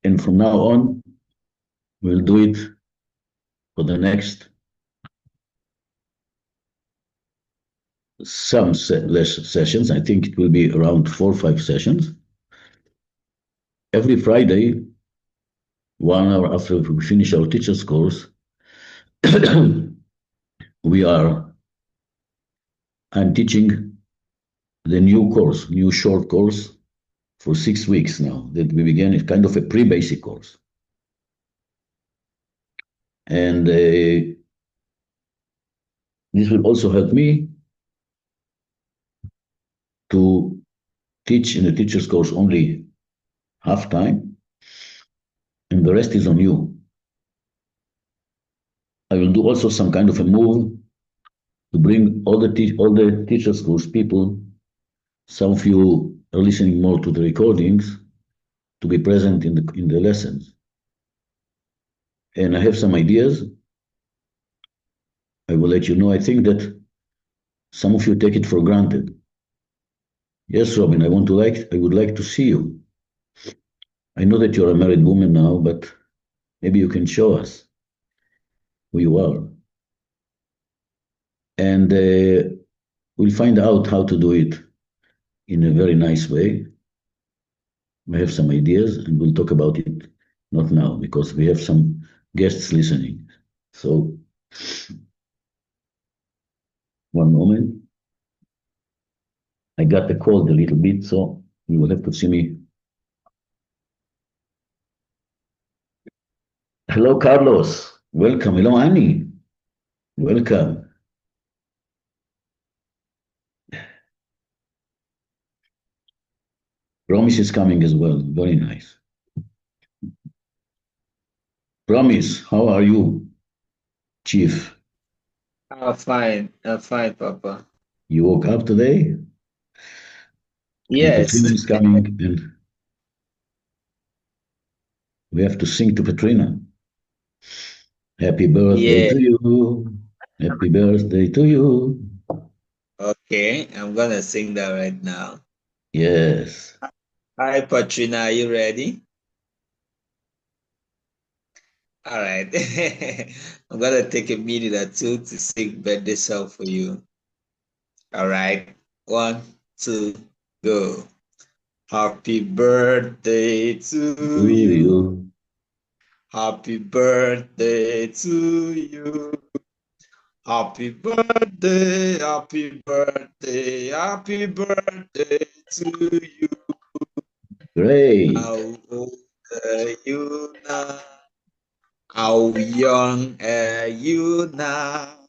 And from now on, we'll do it for the next some less sessions. I think it will be around 4 or 5 sessions. Every Friday, 1 hour after we finish our teacher's course, I'm teaching the new short course for 6 weeks now that we began. It's kind of a pre-basic course. And this will also help me to teach in the teacher's course only half time, and the rest is on you. I will do also some kind of a move to bring all the teacher's course people. Some of you are listening more to the recordings to be present in the lessons. And I have some ideas. I will let you know. I think that some of you take it for granted. Yes, Robin, I would like to see you. I know that you're a married woman now, but maybe you can show us who you are. And we'll find out how to do it in a very nice way. I have some ideas and we'll talk about it, not now, because we have some guests listening. So, one moment. I got the cold a little bit, so you will have to see me. Hello, Carlos. Welcome. Hello, Annie. Welcome. Promise is coming as well. Very nice. Promise, how are you, Chief? I'm fine, Papa. You woke up today? Yes. And Petrina is coming, and we have to sing to Petrina. Happy birthday to you. Happy birthday to you. Okay, I'm gonna sing that right now. Yes. Hi, Patrina, are you ready? All right. I'm gonna take a minute or two to sing birthday song for you. All right. 1, 2, go. Happy birthday to To you. you. Happy birthday to you. Happy birthday, happy birthday, happy birthday to you. Great. How old are you now? How young are you now?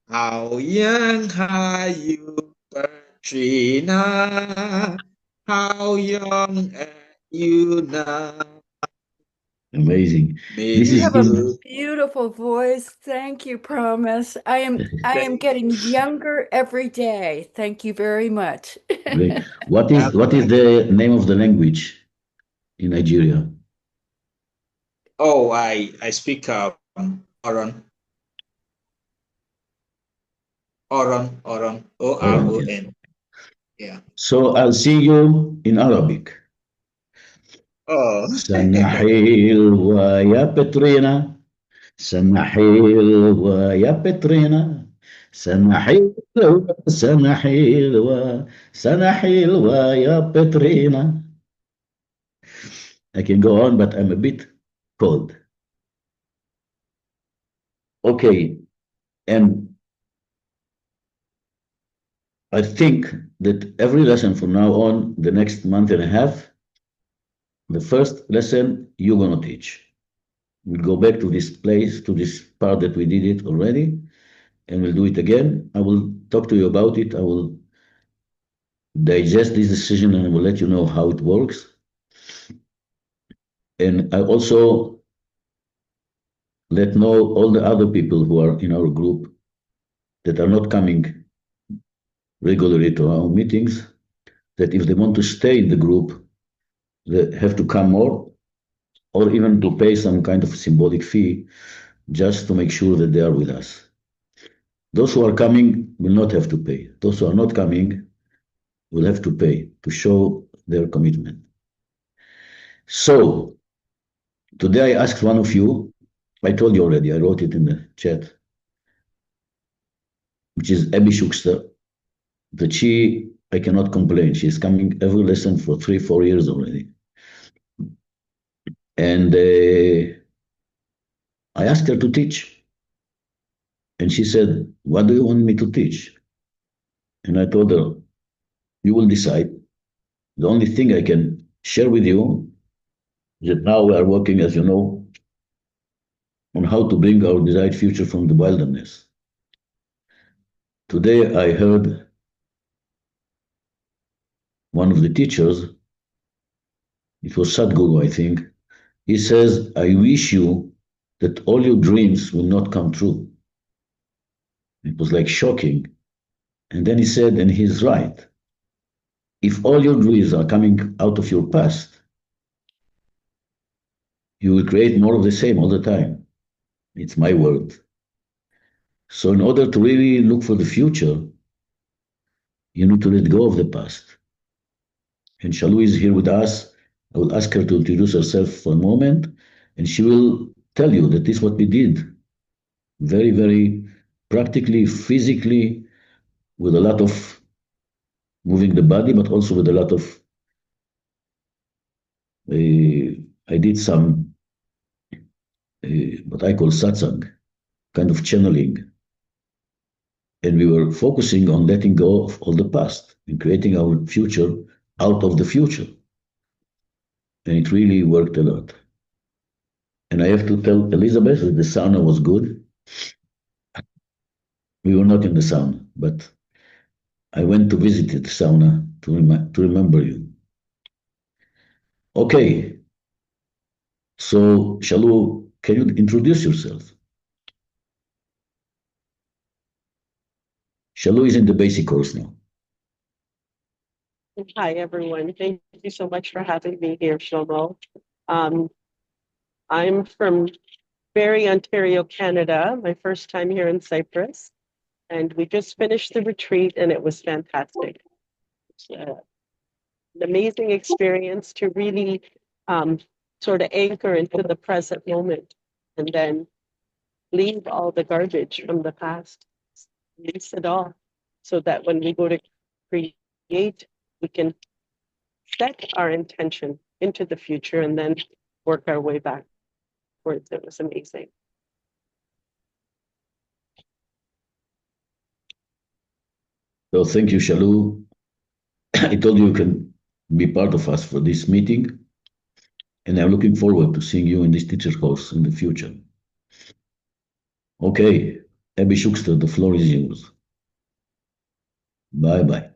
How young are you, Patrina? How young are you now? Amazing. This You is have a in beautiful voice. Thank you, Promise. I am getting younger every day. Thank you very much. great. What is the name of the language in Nigeria? Oh, I speak Oron, Oran, yes. Oron. Yeah. So I'll see you in Arabic. Oh. سنة حلوة يا بترينا سنة حلوة يا بترينا سنة حلوة سنة حلوة سنة حلوة يا بترينا. I can go on, but I'm a bit cold. Okay, and I think that every lesson from now on, the next month and a half, the first lesson you're going to teach. We'll go back to this place, to this part that we did it already, and we'll do it again. I will talk to you about it. I will digest this decision and I will let you know how it works. And I also let know all the other people who are in our group that are not coming regularly to our meetings, that if they want to stay in the group, they have to come more, or even to pay some kind of symbolic fee just to make sure that they are with us. Those who are coming will not have to pay. Those who are not coming will have to pay to show their commitment. So today I asked one of you, I told you already, I wrote it in the chat, which is Abby Shukster, that I cannot complain. She's coming every lesson for 3-4 years already. And I asked her to teach. And she said, what do you want me to teach? And I told her, you will decide. The only thing I can share with you is that now we are working, as you know, on how to bring our desired future from the wilderness. Today I heard one of the teachers, it was Sadhguru, I think, he says, I wish you that all your dreams will not come true. It was like shocking. And then he said, and he's right. If all your dreams are coming out of your past, you will create more of the same all the time. It's my word. So in order to really look for the future, you need to let go of the past. And Shalu is here with us. I will ask her to introduce herself for a moment, and she will tell you that this is what we did. Very, very practically, physically, with a lot of moving the body, but also with a lot of, I did some, what I call satsang, kind of channeling. And we were focusing on letting go of all the past and creating our future out of the future. And it really worked a lot. And I have to tell Elizabeth that the sauna was good. We were not in the sauna, but I went to visit the sauna to remember you. Okay. So, Shalu, can you introduce yourself? Shalu is in the basic course now. Hi, everyone. Thank you so much for having me here, Shlomo. I'm from Barrie, Ontario, Canada, my first time here in Cyprus. And we just finished the retreat and it was fantastic. It's an amazing experience to really sort of anchor into the present moment and then leave all the garbage from the past, release it all, so that when we go to create, we can set our intention into the future and then work our way backwards. It was amazing. So thank you, Shalu. I told you can be part of us for this meeting, and I'm looking forward to seeing you in this teacher course in the future. Okay, Abby Shukster, the floor is yours. Bye-bye.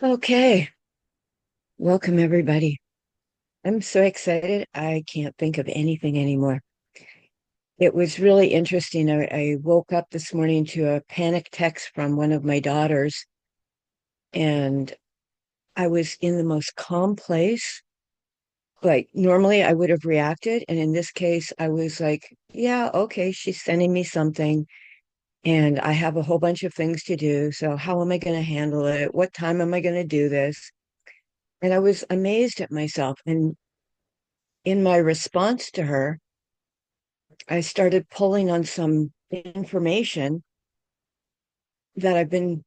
Okay. Welcome, everybody. I'm so excited. I can't think of anything anymore. It was really interesting. I woke up this morning to a panic text from one of my daughters, and I was in the most calm place. Like normally I would have reacted, and in this case, I was like, yeah, okay, she's sending me something, and I have a whole bunch of things to do. So how am I going to handle it? What time am I going to do this? And I was amazed at myself. And in my response to her, I started pulling on some information that I've been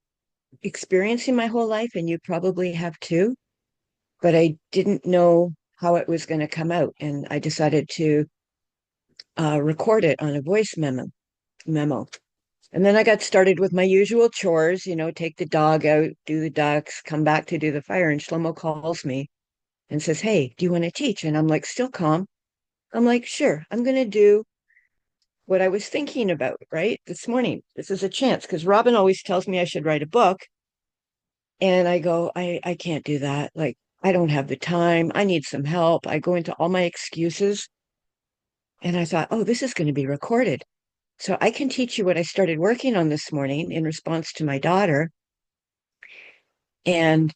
experiencing my whole life, and you probably have too, but I didn't know how it was going to come out. And I decided to record it on a voice memo. And then I got started with my usual chores, take the dog out, do the ducks, come back to do the fire. And Shlomo calls me and says, hey, do you want to teach? And I'm like, still calm. I'm like, sure, I'm going to do what I was thinking about, right? This morning. This is a chance because Robin always tells me I should write a book. And I go, I can't do that. Like, I don't have the time. I need some help. I go into all my excuses. And I thought, oh, this is going to be recorded. So I can teach you what I started working on this morning in response to my daughter. And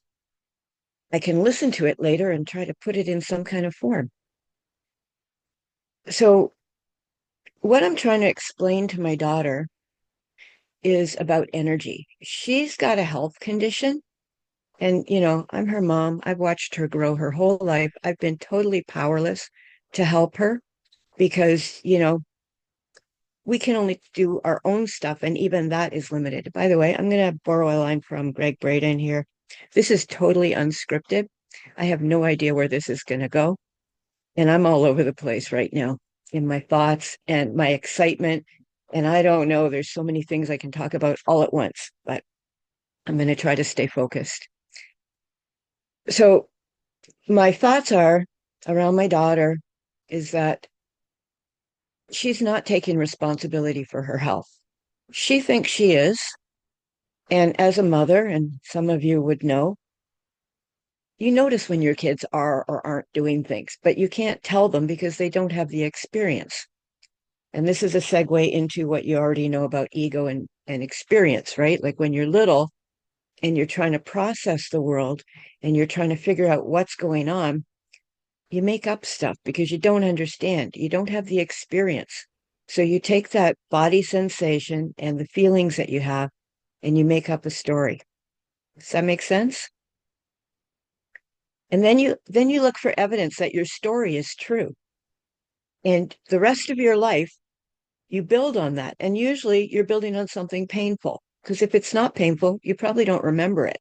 I can listen to it later and try to put it in some kind of form. So what I'm trying to explain to my daughter is about energy. She's got a health condition And, you know, I'm her mom. I've watched her grow her whole life. I've been totally powerless to help her because, you know, we can only do our own stuff, and even that is limited. By the way, I'm going to borrow a line from Greg Braden here. This is totally unscripted. I have no idea where this is going to go. And I'm all over the place right now in my thoughts and my excitement. And I don't know, there's so many things I can talk about all at once, but I'm going to try to stay focused. So, my thoughts are around my daughter is that she's not taking responsibility for her health. She thinks she is. And as a mother, and some of you would know, you notice when your kids are or aren't doing things, but you can't tell them because they don't have the experience. And this is a segue into what you already know about ego and experience, right? Like when you're little and you're trying to process the world and you're trying to figure out what's going on, you make up stuff because you don't understand. You don't have the experience. So you take that body sensation and the feelings that you have and you make up a story. Does that make sense? And then you look for evidence that your story is true. And the rest of your life, you build on that. And usually you're building on something painful, because if it's not painful, you probably don't remember it.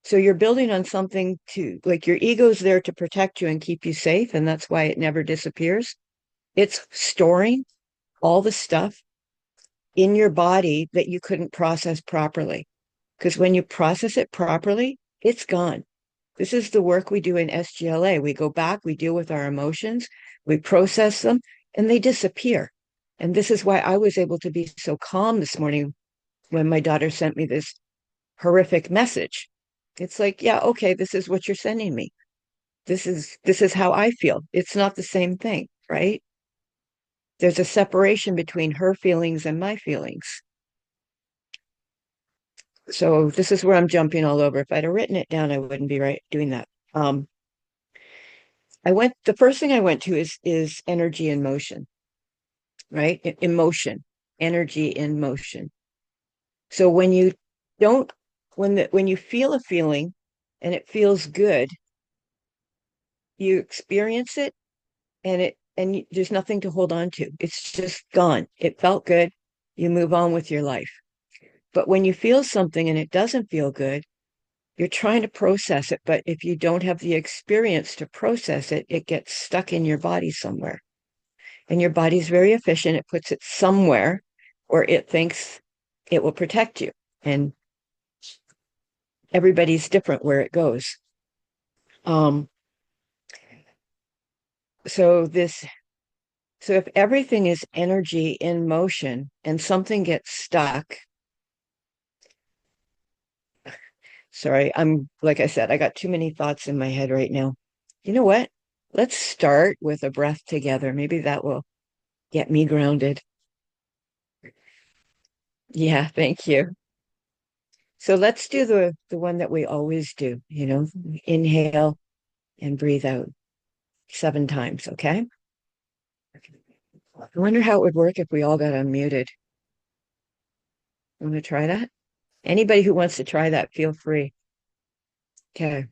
So you're building on something to, like, your ego's there to protect you and keep you safe. And that's why it never disappears. It's storing all the stuff in your body that you couldn't process properly. Because when you process it properly, it's gone. This is the work we do in SGLA. We go back, we deal with our emotions, we process them, and they disappear. And this is why I was able to be so calm this morning when my daughter sent me this horrific message. It's like, yeah, okay, this is what you're sending me. This is how I feel. It's not the same thing, right? There's a separation between her feelings and my feelings. So this is where I'm jumping all over. If I'd have written it down, I wouldn't be right doing that. The first thing I went to is energy in motion, right? Emotion, energy in motion. So when you don't, when you feel a feeling and it feels good, you experience it and there's nothing to hold on to. It's just gone. It felt good. You move on with your life. But when you feel something and it doesn't feel good, you're trying to process it. But if you don't have the experience to process it, it gets stuck in your body somewhere. And your body's very efficient. It puts it somewhere where it thinks it will protect you. And everybody's different where it goes. Um, so if everything is energy in motion and something gets stuck, sorry, like I said, I got too many thoughts in my head right now. You know what? Let's start with a breath together. Maybe that will get me grounded. Yeah, thank you. So let's do the one that we always do, inhale and breathe out 7 times, okay? I wonder how it would work if we all got unmuted. Want to try that? Anybody who wants to try that, feel free. Okay.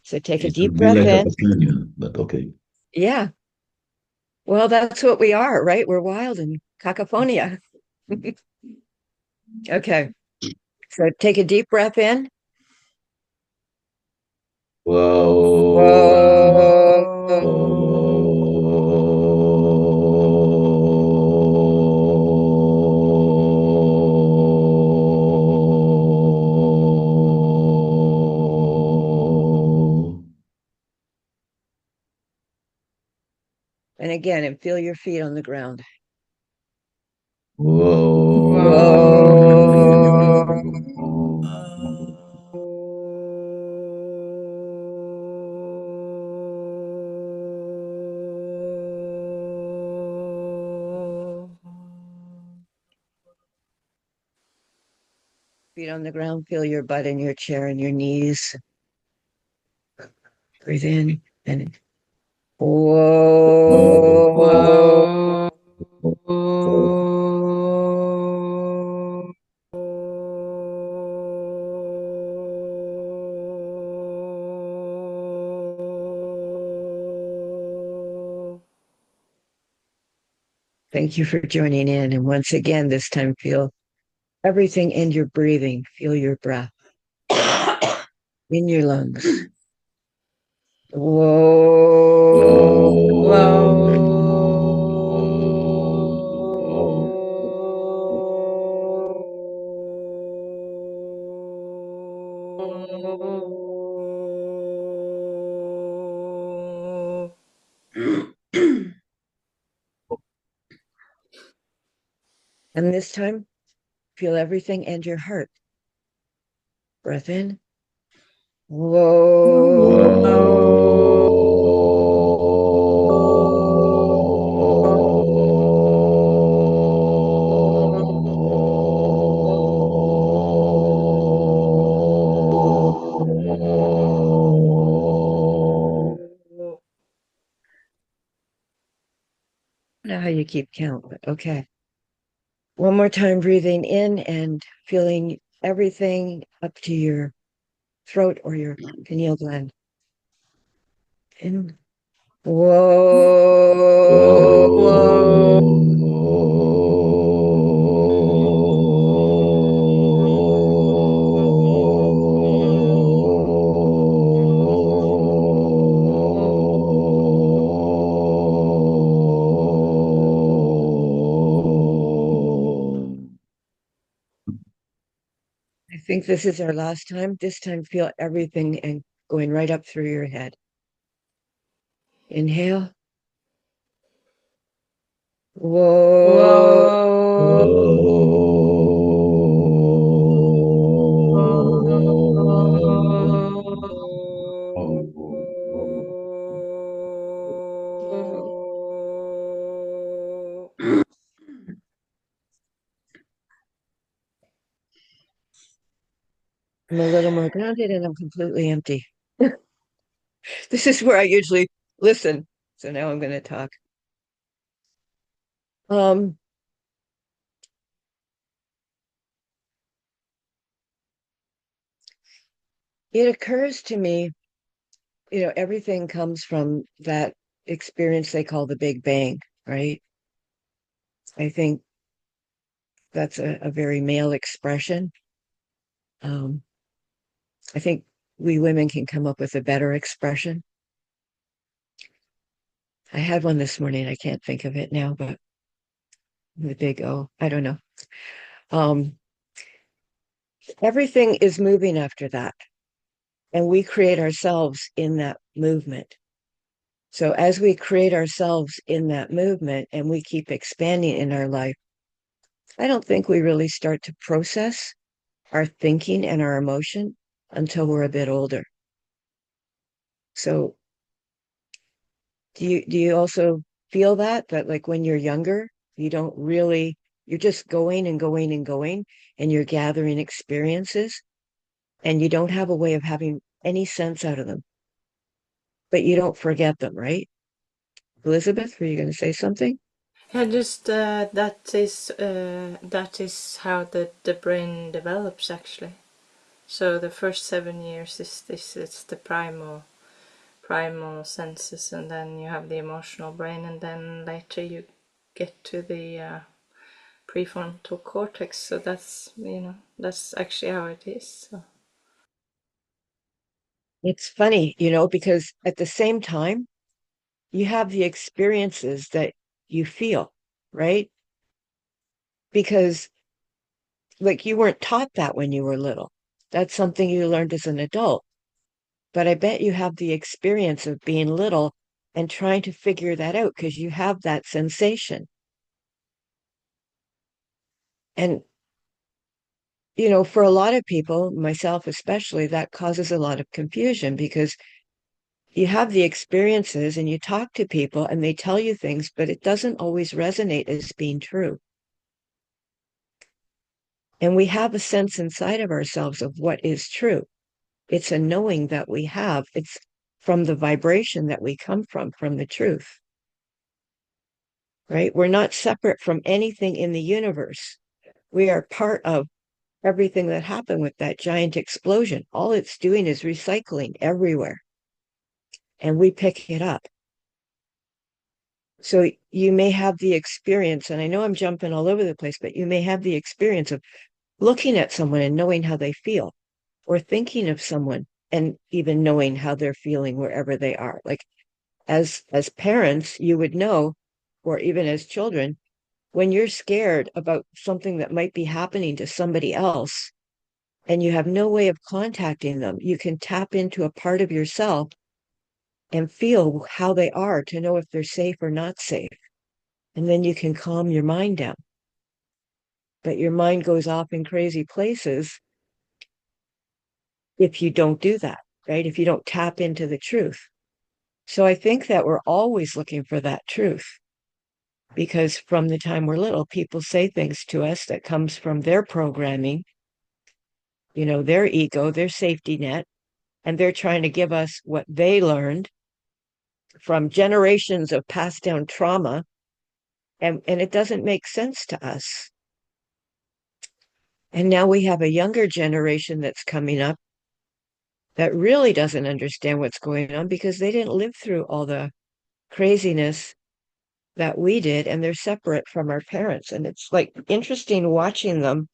So take a It deep would be breath like a in. companion, but okay. Yeah. Well, that's what we are, right? We're wild and cacophonia. Okay. So take a deep breath in. And again, and feel your feet on the ground. Feet on the ground, feel your butt in your chair and your knees. Breathe in and whoa. Thank you for joining in. And once again, this time, feel everything in your breathing. Feel your breath in your lungs. And this time, feel everything and your heart. Breath in. Know how you keep count, but okay. One more time, breathing in and feeling everything up to your throat or your pineal gland. In. I think this is our last time. This time, feel everything and going right up through your head. Inhale. I'm a little more grounded and I'm completely empty. This is where I usually listen. So now I'm going to talk. Um, it occurs to me, everything comes from that experience they call the Big Bang, right? I think that's a very male expression. Um, I think we women can come up with a better expression. I had one this morning. I can't think of it now, but the big O, I don't know. Um, Everything is moving after that, and we create ourselves in that movement. So as we create ourselves in that movement and we keep expanding in our life, I don't think we really start to process our thinking and our emotion until we're a bit older. So do you also feel that like when you're younger, you don't really, you're just going and going and going and you're gathering experiences and you don't have a way of having any sense out of them, but you don't forget them, right? Elizabeth, were you going to say something? Yeah, just that is how the brain develops actually. So the first 7 years is this, it's the primal senses, and then you have the emotional brain, and then later you get to the prefrontal cortex. So that's actually how it is. So. It's funny, because at the same time, you have the experiences that you feel, right? Because like you weren't taught that when you were little. That's something you learned as an adult. But I bet you have the experience of being little and trying to figure that out because you have that sensation. And, for a lot of people, myself especially, that causes a lot of confusion because you have the experiences and you talk to people and they tell you things, but it doesn't always resonate as being true. And we have a sense inside of ourselves of what is true. It's a knowing that we have. It's from the vibration that we come from the truth. Right? We're not separate from anything in the universe. We are part of everything that happened with that giant explosion. All it's doing is recycling everywhere. And we pick it up. So you may have the experience, and I know I'm jumping all over the place, but you may have the experience of looking at someone and knowing how they feel, or thinking of someone and even knowing how they're feeling wherever they are. Like as parents, you would know, or even as children, when you're scared about something that might be happening to somebody else and you have no way of contacting them, you can tap into a part of yourself and feel how they are to know if they're safe or not safe. And then you can calm your mind down. But your mind goes off in crazy places if you don't do that, right? If you don't tap into the truth. So I think that we're always looking for that truth, because from the time we're little, people say things to us that comes from their programming, their ego, their safety net, and they're trying to give us what they learned from generations of passed down trauma. And it doesn't make sense to us. And now we have a younger generation that's coming up that really doesn't understand what's going on because they didn't live through all the craziness that we did, and they're separate from our parents. And it's like interesting watching them,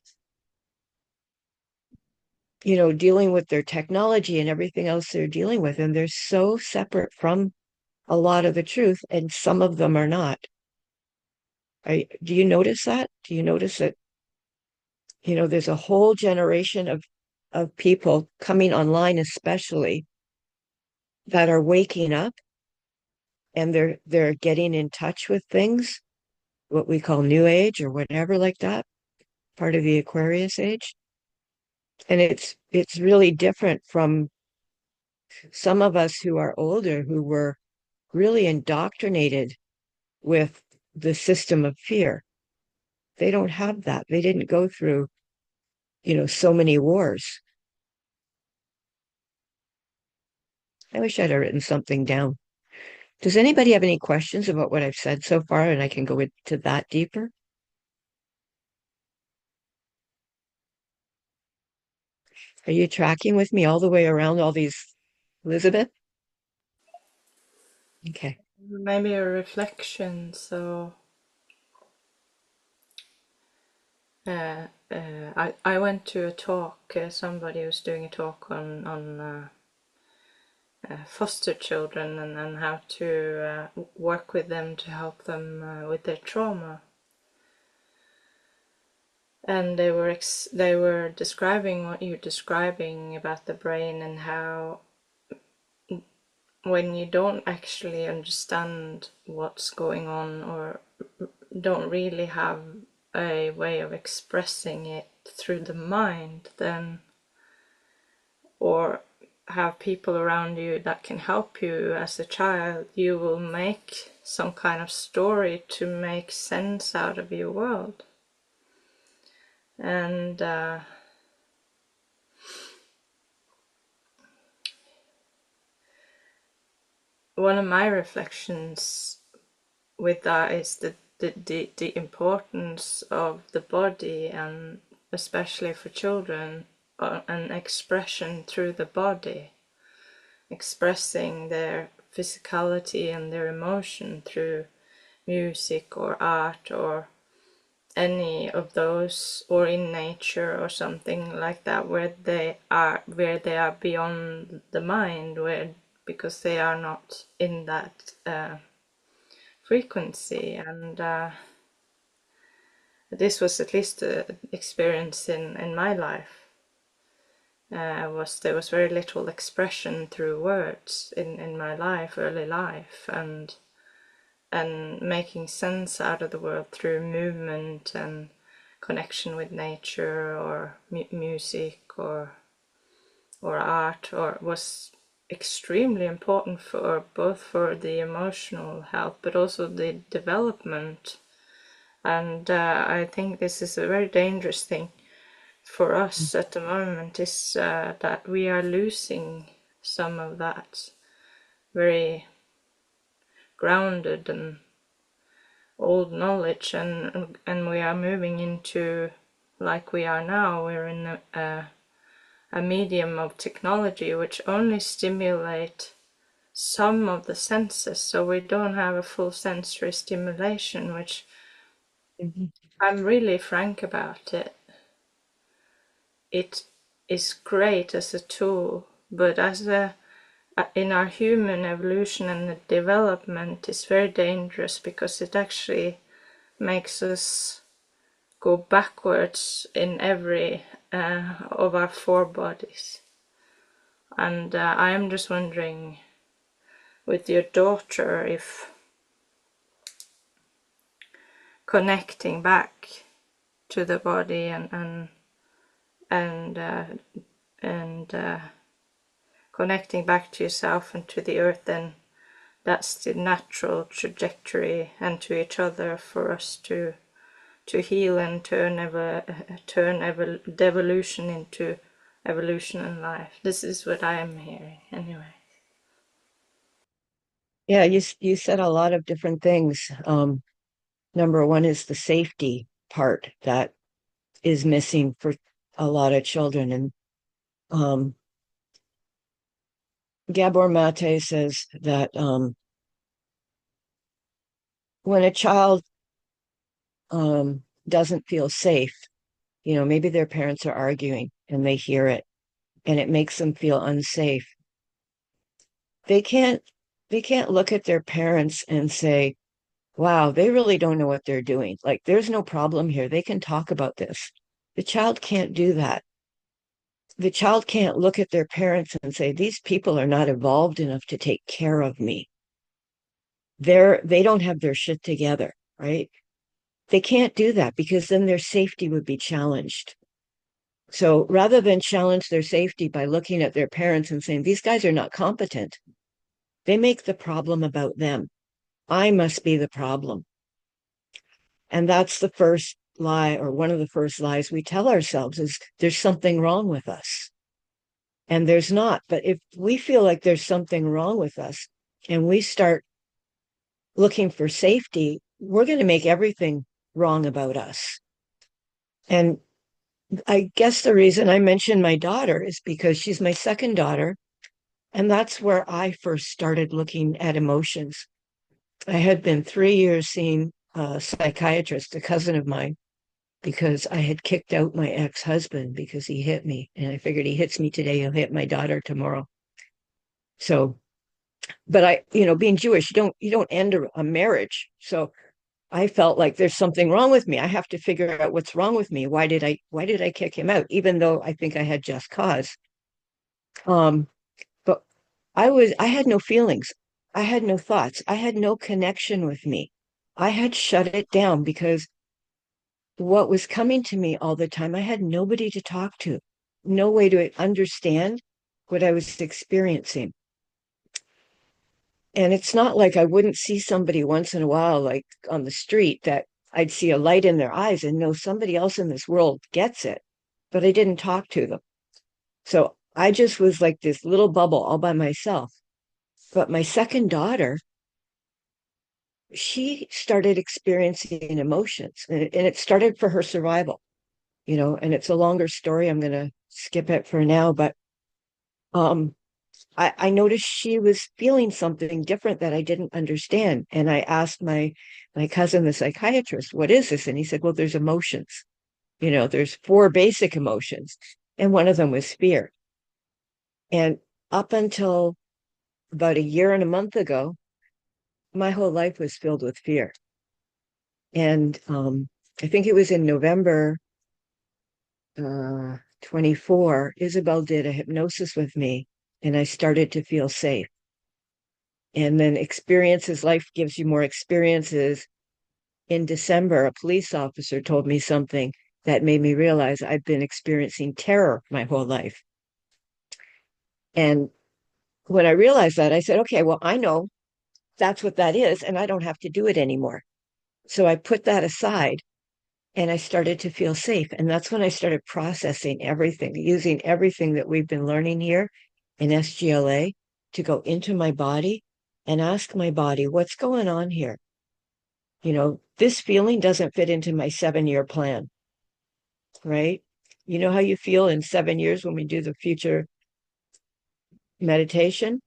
dealing with their technology and everything else they're dealing with. And they're so separate from a lot of the truth, and some of them are not. Do you notice that? Do you notice that, there's a whole generation of people coming online, especially, that are waking up and they're getting in touch with things, what we call new age or whatever like that, part of the Aquarius age. And it's really different from some of us who are older, who were really indoctrinated with the system of fear. They don't have that. They didn't go through, so many wars. I wish I'd have written something down. Does anybody have any questions about what I've said so far? And I can go into that deeper. Are you tracking with me all the way around all these, Elizabeth? Okay. Maybe a reflection. So I went to a talk. Somebody was doing a talk on foster children and how to work with them to help them with their trauma. And they were describing what you're describing about the brain, and how when you don't actually understand what's going on, or don't really have a way of expressing it through the mind, then, or have people around you that can help you as a child, you will make some kind of story to make sense out of your world. And one of my reflections with that is the importance of the body, and especially for children, an expression through the body, expressing their physicality and their emotion through music or art or any of those, or in nature or something like that, where they are beyond the mind, because they are not in that frequency. And this was at least an experience in my life. There was very little expression through words in my early life, and making sense out of the world through movement and connection with nature, or music, or art, or was extremely important for both the emotional health but also the development. And I think this is a very dangerous thing for us at the moment, is that we are losing some of that very grounded and old knowledge, and we are moving into, like we are now, we're in a medium of technology which only stimulate some of the senses, so we don't have a full sensory stimulation, which I'm really frank about it. It is great as a tool, but as in our human evolution and the development, it's very dangerous because it actually makes us go backwards in every of our four bodies. And I am just wondering, with your daughter, if connecting back to the body and connecting back to yourself and to the earth, then that's the natural trajectory, and to each other, for us to heal and turn devolution into evolution and life. This is what I am hearing anyway. Yeah, you said a lot of different things. Number one is the safety part that is missing for a lot of children. And Gabor Mate says that when a child doesn't feel safe, maybe their parents are arguing and they hear it and it makes them feel unsafe. They can't look at their parents and say, wow, they really don't know what they're doing. Like, there's no problem here. They can talk about this. The child can't do that. The child can't look at their parents and say, these people are not evolved enough to take care of me. They don't have their shit together, right? They can't do that because then their safety would be challenged. So rather than challenge their safety by looking at their parents and saying, these guys are not competent, they make the problem about them. I must be the problem. And that's the first lie, or one of the first lies we tell ourselves, is there's something wrong with us. And there's not. But if we feel like there's something wrong with us and we start looking for safety, we're going to make everything wrong about us. And I guess the reason I mentioned my daughter is because she's my second daughter. And that's where I first started looking at emotions. I had been 3 years seeing a psychiatrist, a cousin of mine, because I had kicked out my ex-husband because he hit me. And I figured, he hits me today, he'll hit my daughter tomorrow. So, but being Jewish, you don't end a marriage. So I felt like there's something wrong with me. I have to figure out what's wrong with me. Why did I kick him out? Even though I think I had just cause. But I had no feelings. I had no thoughts. I had no connection with me. I had shut it down because what was coming to me all the time, I had nobody to talk to, no way to understand what I was experiencing. And it's not like I wouldn't see somebody once in a while, like on the street, that I'd see a light in their eyes and know somebody else in this world gets it, but I didn't talk to them. So I just was like this little bubble all by myself. But my second daughter, she started experiencing emotions, and it started for her survival, and it's a longer story. I'm going to skip it for now, but I noticed she was feeling something different that I didn't understand. And I asked my cousin, the psychiatrist, what is this? And he said, well, there's emotions. There's 4 basic emotions. And one of them was fear. And up until about a year and a month ago, my whole life was filled with fear. And I think it was in November 24, Isabel did a hypnosis with me, and I started to feel safe. And then life gives you more experiences. In December, a police officer told me something that made me realize I've been experiencing terror my whole life. And when I realized that, I said, okay, well, I know that's what that is, and I don't have to do it anymore. So I put that aside and I started to feel safe. And that's when I started processing everything, using everything that we've been learning here in SGLA to go into my body and ask my body, what's going on here? This feeling doesn't fit into my 7-year plan, right? You know how you feel in 7 years when we do the future meditation?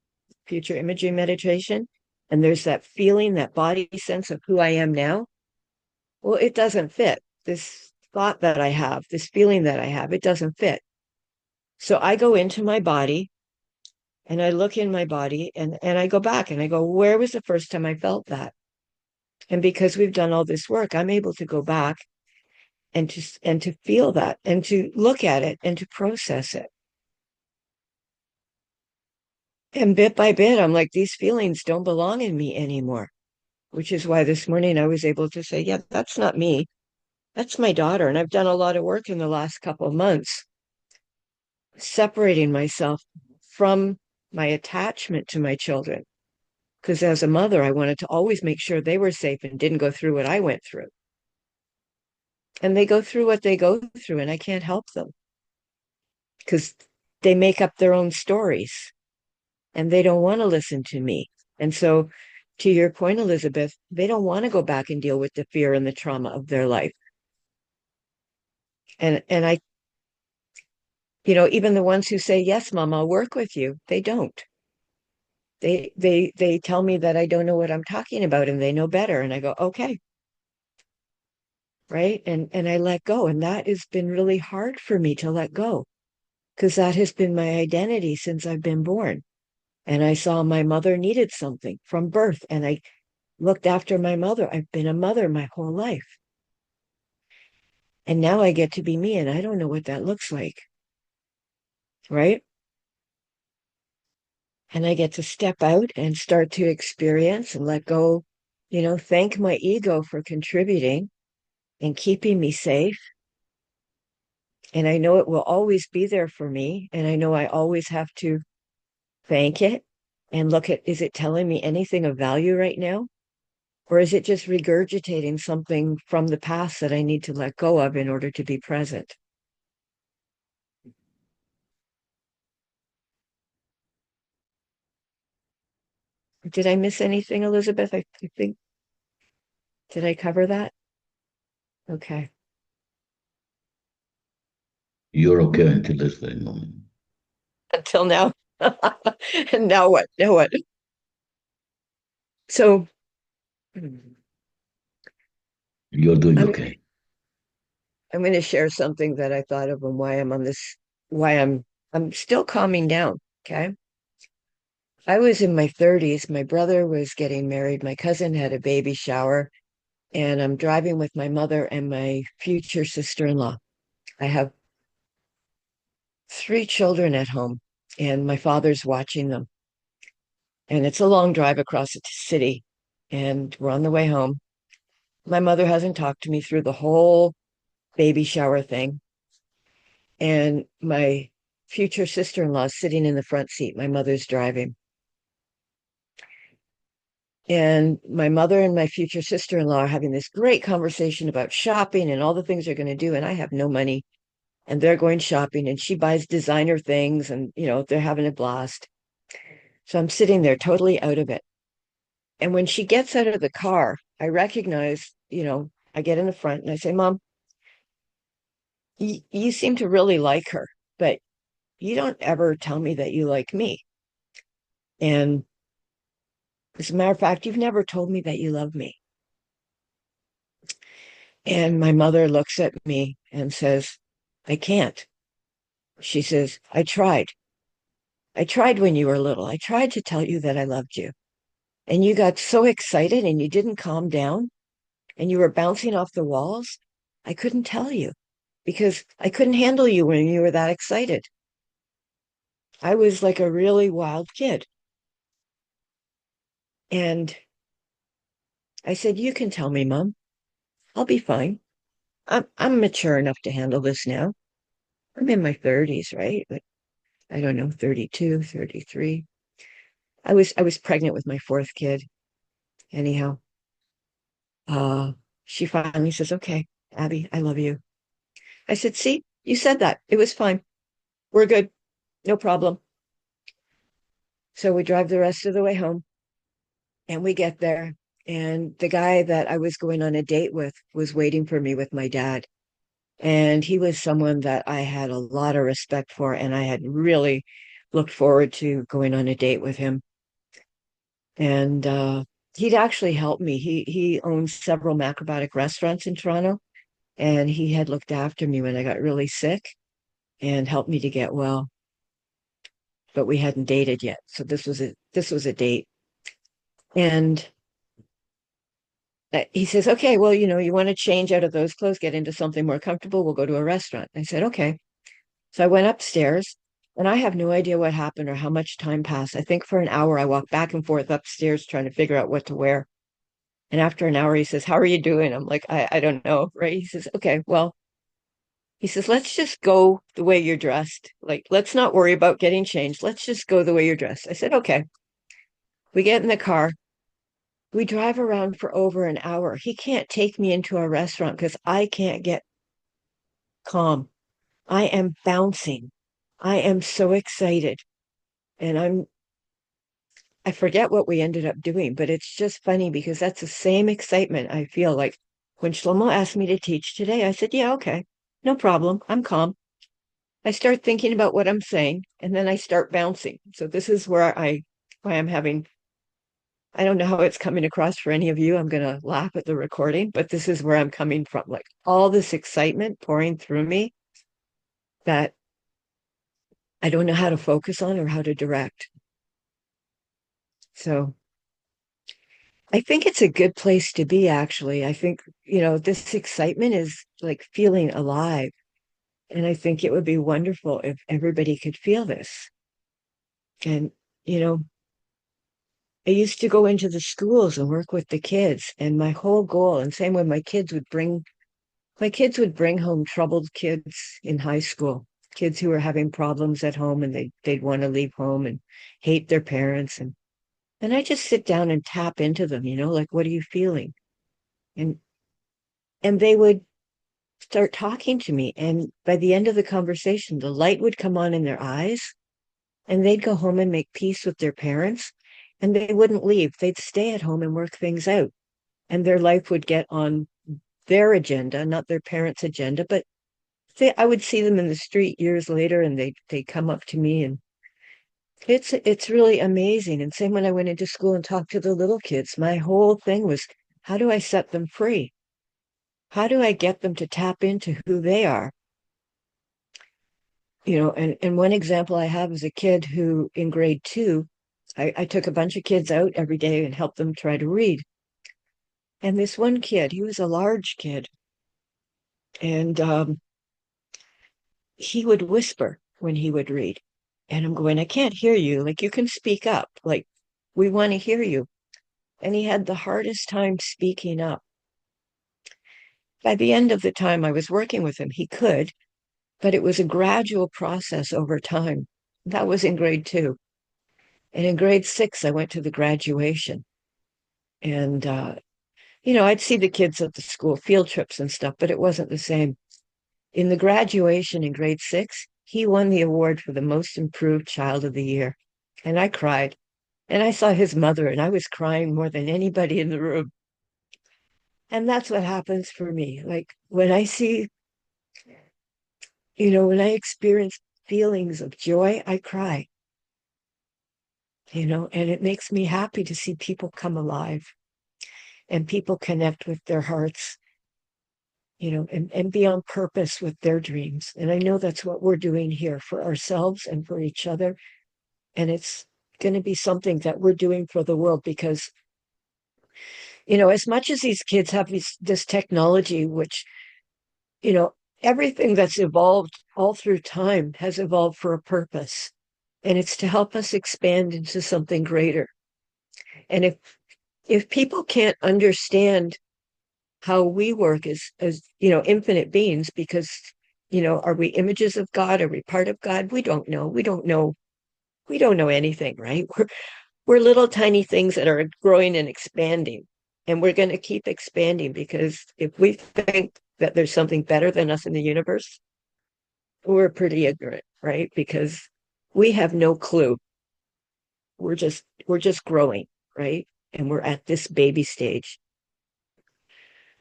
future imagery meditation, and there's that feeling, that body sense of who I am now, well, it doesn't fit. This thought that I have, this feeling that I have, it doesn't fit. So I go into my body and I look in my body and I go back and I go, where was the first time I felt that? And because we've done all this work, I'm able to go back and to feel that and to look at it and to process it. And bit by bit, I'm like, these feelings don't belong in me anymore, which is why this morning I was able to say, yeah, that's not me. That's my daughter. And I've done a lot of work in the last couple of months, separating myself from my attachment to my children. Because as a mother, I wanted to always make sure they were safe and didn't go through what I went through. And they go through what they go through, and I can't help them because they make up their own stories and they don't want to listen to me. And so, to your point, Elizabeth, they don't want to go back and deal with the fear and the trauma of their life. And I, even the ones who say, yes, Mom, I'll work with you, they don't. They tell me that I don't know what I'm talking about and they know better. And I go, okay. Right. And I let go. And that has been really hard for me to let go because that has been my identity since I've been born. And I saw my mother needed something from birth. And I looked after my mother. I've been a mother my whole life. And now I get to be me and I don't know what that looks like. Right. And I get to step out and start to experience and let go, thank my ego for contributing and keeping me safe. And I know it will always be there for me. And I know I always have to thank it and look at, is it telling me anything of value right now? Or is it just regurgitating something from the past that I need to let go of in order to be present? Did I miss anything, Elizabeth? I think, did I cover that? Okay. You're okay until this very moment. Until now. And now what? Now what? So You're doing okay. I'm going to share something that I thought of and why I'm on this, why I'm still calming down. Okay. I was in my 30s. My brother was getting married. My cousin had a baby shower, and I'm driving with my mother and my future sister-in-law. I have 3 children at home, and my father's watching them. And it's a long drive across the city, and we're on the way home. My mother hasn't talked to me through the whole baby shower thing. And my future sister-in-law is sitting in the front seat. My mother's driving. And my mother and my future sister-in-law are having this great conversation about shopping and all the things they're going to do. And I have no money. And they're going shopping and she buys designer things and, they're having a blast. So I'm sitting there totally out of it. And when she gets out of the car, I recognize, I get in the front and I say, Mom, you seem to really like her, but you don't ever tell me that you like me. And as a matter of fact, you've never told me that you love me. And my mother looks at me and says, I can't. She says, I tried. I tried when you were little. I tried to tell you that I loved you. And you got so excited and you didn't calm down and you were bouncing off the walls. I couldn't tell you because I couldn't handle you when you were that excited. I was like a really wild kid. And I said, you can tell me, Mom. I'll be fine. I'm mature enough to handle this now. I'm in my 30s, right? But I don't know, 32, 33. I was pregnant with my 4th kid. Anyhow, she finally says, okay, Abby, I love you. I said, see, you said that. It was fine. We're good. No problem. So we drive the rest of the way home and we get there. And the guy that I was going on a date with was waiting for me with my dad. And he was someone that I had a lot of respect for. And I had really looked forward to going on a date with him. And he'd actually helped me. He owns several macrobiotic restaurants in Toronto, and he had looked after me when I got really sick and helped me to get well. But we hadn't dated yet, so this was a date. And he says, "Okay, well, you want to change out of those clothes, get into something more comfortable. We'll go to a restaurant." I said, "Okay." So I went upstairs, and I have no idea what happened or how much time passed. I think for an hour I walked back and forth upstairs trying to figure out what to wear. And after an hour, he says, "How are you doing?" I'm like, I don't know, right? He says, "Okay, well," he says, "let's just go the way you're dressed. Like, let's not worry about getting changed. Let's just go the way you're dressed." I said, "Okay." We get in the car. We drive around for over an hour. He can't take me into a restaurant because I can't get calm. I am bouncing. I am so excited. And I forget what we ended up doing, but it's just funny because that's the same excitement I feel like when Shlomo asked me to teach today. I said, "Yeah, okay, no problem. I'm calm." I start thinking about what I'm saying, and then I start bouncing. So this is why I'm having, I don't know how it's coming across for any of you. I'm going to laugh at the recording, but this is where I'm coming from. Like all this excitement pouring through me that I don't know how to focus on or how to direct. So I think it's a good place to be, actually. I think, this excitement is like feeling alive. And I think it would be wonderful if everybody could feel this. And, you know, I used to go into the schools and work with the kids, and my whole goal, and same when my kids would bring home troubled kids in high school, kids who were having problems at home and they'd want to leave home and hate their parents. And I just sit down and tap into them, like, what are you feeling? And and they would start talking to me. And by the end of the conversation, the light would come on in their eyes and they'd go home and make peace with their parents and they wouldn't leave. They'd stay at home and work things out. And their life would get on their agenda, not their parents' agenda. But I would see them in the street years later and they'd come up to me, and it's really amazing. And same when I went into school and talked to the little kids, my whole thing was, how do I set them free? How do I get them to tap into who they are? And one example I have is a kid who in grade 2, I took a bunch of kids out every day and helped them try to read. And this one kid, he was a large kid, and he would whisper when he would read. And I'm going, "I can't hear you. Like, you can speak up. Like, we want to hear you." And he had the hardest time speaking up. By the end of the time I was working with him, he could, but it was a gradual process over time. That was in grade 2. And in grade 6, I went to the graduation. And, I'd see the kids at the school field trips and stuff, but it wasn't the same. In the graduation in grade 6, he won the award for the most improved child of the year. And I cried. And I saw his mother, and I was crying more than anybody in the room. And that's what happens for me. Like when I see, when I experience feelings of joy, I cry. And it makes me happy to see people come alive and people connect with their hearts, and be on purpose with their dreams. And I know that's what we're doing here for ourselves and for each other. And it's going to be something that we're doing for the world because, as much as these kids have this technology, which, everything that's evolved all through time has evolved for a purpose. And it's to help us expand into something greater. And if people can't understand how we work as infinite beings, because are we images of God? Are we part of God? We don't know. We don't know anything, right? We're little tiny things that are growing and expanding, and we're going to keep expanding, because if we think that there's something better than us in the universe, we're pretty ignorant, right? Because we have no clue. We're just growing, right? And we're at this baby stage.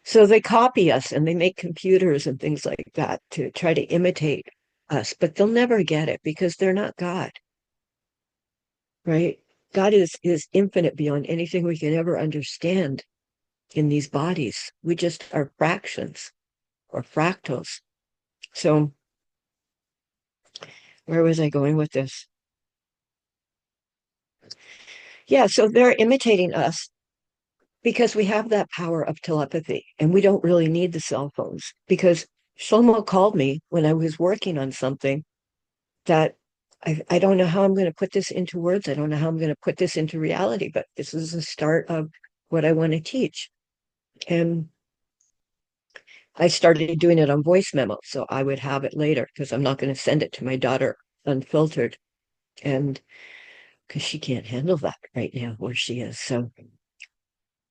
So they copy us and they make computers and things like that to try to imitate us, but they'll never get it because they're not God, right? God is infinite beyond anything we can ever understand in these bodies. We just are fractions or fractals. So where was I going with this? Yeah, so they're imitating us because we have that power of telepathy and we don't really need the cell phones. Because Shlomo called me when I was working on something that I don't know how I'm going to put this into words. I don't know how I'm going to put this into reality, but this is the start of what I want to teach. And I started doing it on voice memo, so I would have it later because I'm not going to send it to my daughter unfiltered. And because she can't handle that right now where she is. So,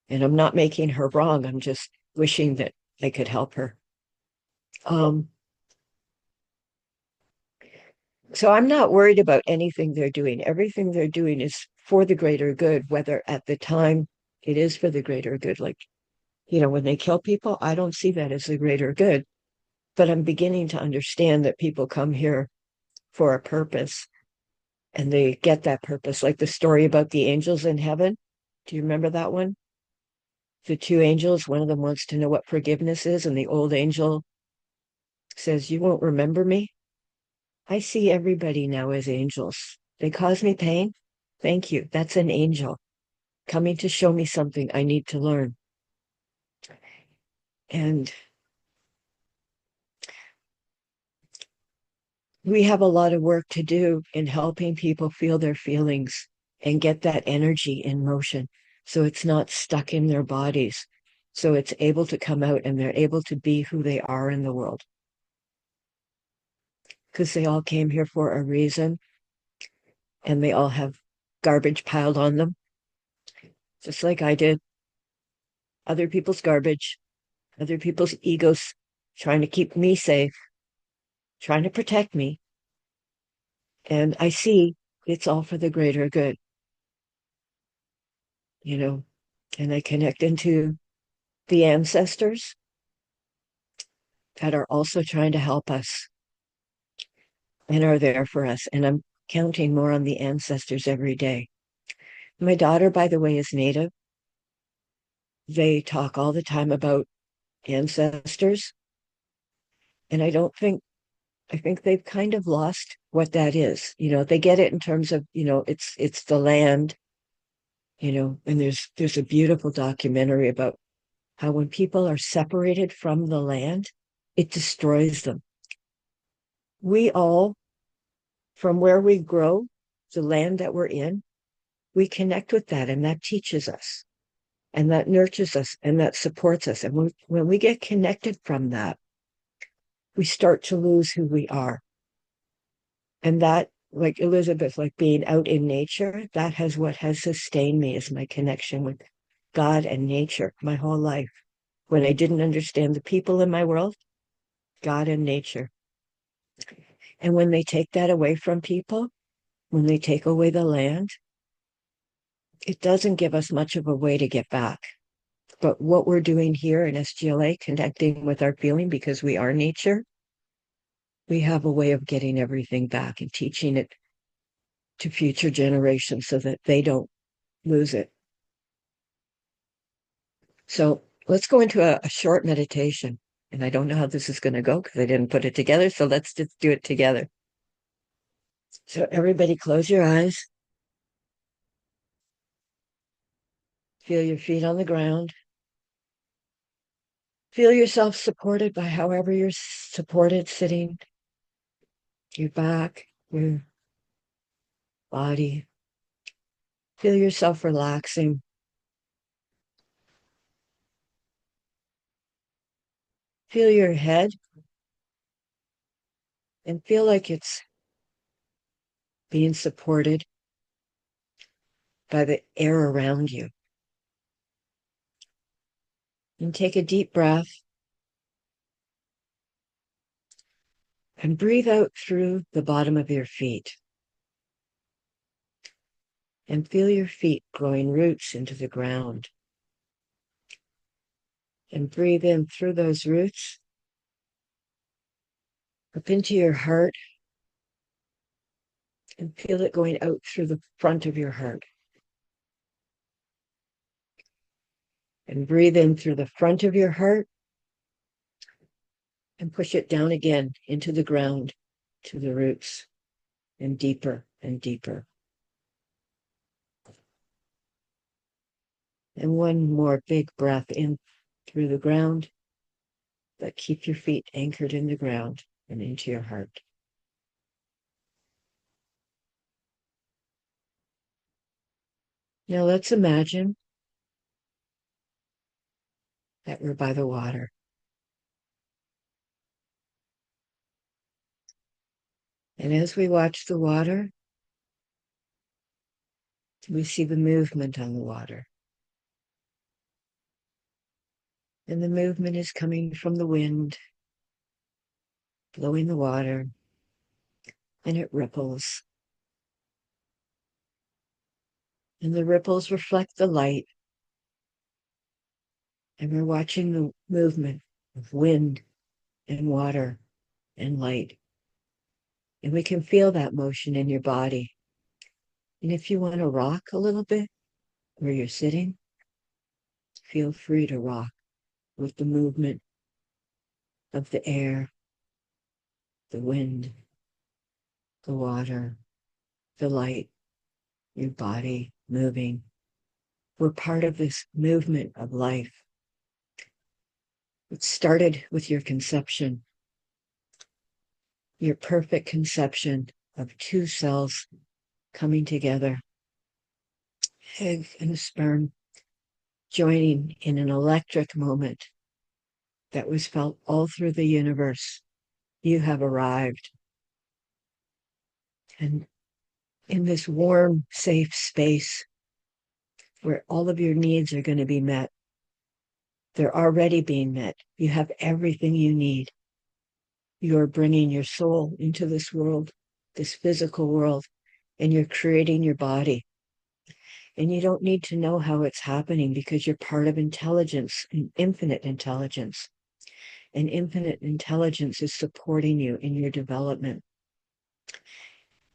and I'm not making her wrong. I'm just wishing that I could help her. So I'm not worried about anything they're doing. Everything they're doing is for the greater good, whether at the time it is for the greater good. Like, when they kill people, I don't see that as the greater good. But I'm beginning to understand that people come here for a purpose and they get that purpose. Like the story about the angels in heaven. Do you remember that one? The two angels, one of them wants to know what forgiveness is, and the old angel says, "You won't remember me." I see everybody now as angels. They cause me pain. Thank you. That's an angel coming to show me something I need to learn. And we have a lot of work to do in helping people feel their feelings and get that energy in motion so it's not stuck in their bodies. So it's able to come out and they're able to be who they are in the world. Because they all came here for a reason and they all have garbage piled on them, just like I did. Other people's garbage, other people's egos trying to keep me safe, trying to protect me. And I see it's all for the greater good, and I connect into the ancestors that are also trying to help us and are there for us. And I'm counting more on the ancestors every day. My daughter, by the way, is Native. They talk all the time about ancestors. And I think they've kind of lost what that is. They get it in terms of, it's the land, and there's a beautiful documentary about how when people are separated from the land, it destroys them. We all, from where we grow, the land that we're in, we connect with that and that teaches us and that nurtures us and that supports us. And when we get connected from that, we start to lose who we are. And that, like Elizabeth, like being out in nature, that has what has sustained me is my connection with God and nature my whole life. When I didn't understand the people in my world, God and nature. And when they take that away from people, when they take away the land, it doesn't give us much of a way to get back. But what we're doing here in SGLA, connecting with our feeling because we are nature, we have a way of getting everything back and teaching it to future generations so that they don't lose it. So let's go into a short meditation. And I don't know how this is going to go because I didn't put it together. So let's just do it together. So everybody close your eyes. Feel your feet on the ground. Feel yourself supported by however you're supported, sitting, your back, your body. Feel yourself relaxing. Feel your head and feel like it's being supported by the air around you. And take a deep breath and breathe out through the bottom of your feet. And feel your feet growing roots into the ground. And breathe in through those roots up into your heart and feel it going out through the front of your heart. And breathe in through the front of your heart and push it down again into the ground, to the roots, and deeper and deeper. And one more big breath in through the ground, but keep your feet anchored in the ground and into your heart. Now let's imagine that we're by the water. And as we watch the water, we see the movement on the water. And the movement is coming from the wind, blowing the water, and it ripples. And the ripples reflect the light. And we're watching the movement of wind and water and light. And we can feel that motion in your body. And if you want to rock a little bit where you're sitting, feel free to rock with the movement of the air, the wind, the water, the light, your body moving. We're part of this movement of life. It started with your conception, your perfect conception of two cells coming together, egg and a sperm, joining in an electric moment that was felt all through the universe. You have arrived. And in this warm, safe space where all of your needs are going to be met, they're already being met. You have everything you need. You're bringing your soul into this world, this physical world, and you're creating your body. And you don't need to know how it's happening because you're part of intelligence, an infinite intelligence. And infinite intelligence is supporting you in your development.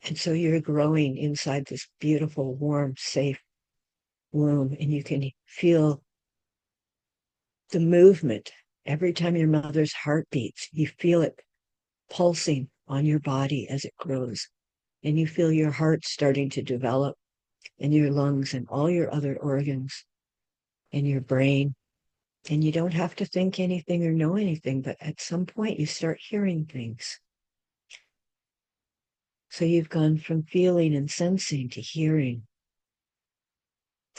And so you're growing inside this beautiful, warm, safe womb, and you can feel the movement. Every time your mother's heart beats, you feel it pulsing on your body as it grows. And you feel your heart starting to develop, and your lungs and all your other organs, and your brain. And you don't have to think anything or know anything, but at some point you start hearing things. So you've gone from feeling and sensing to hearing.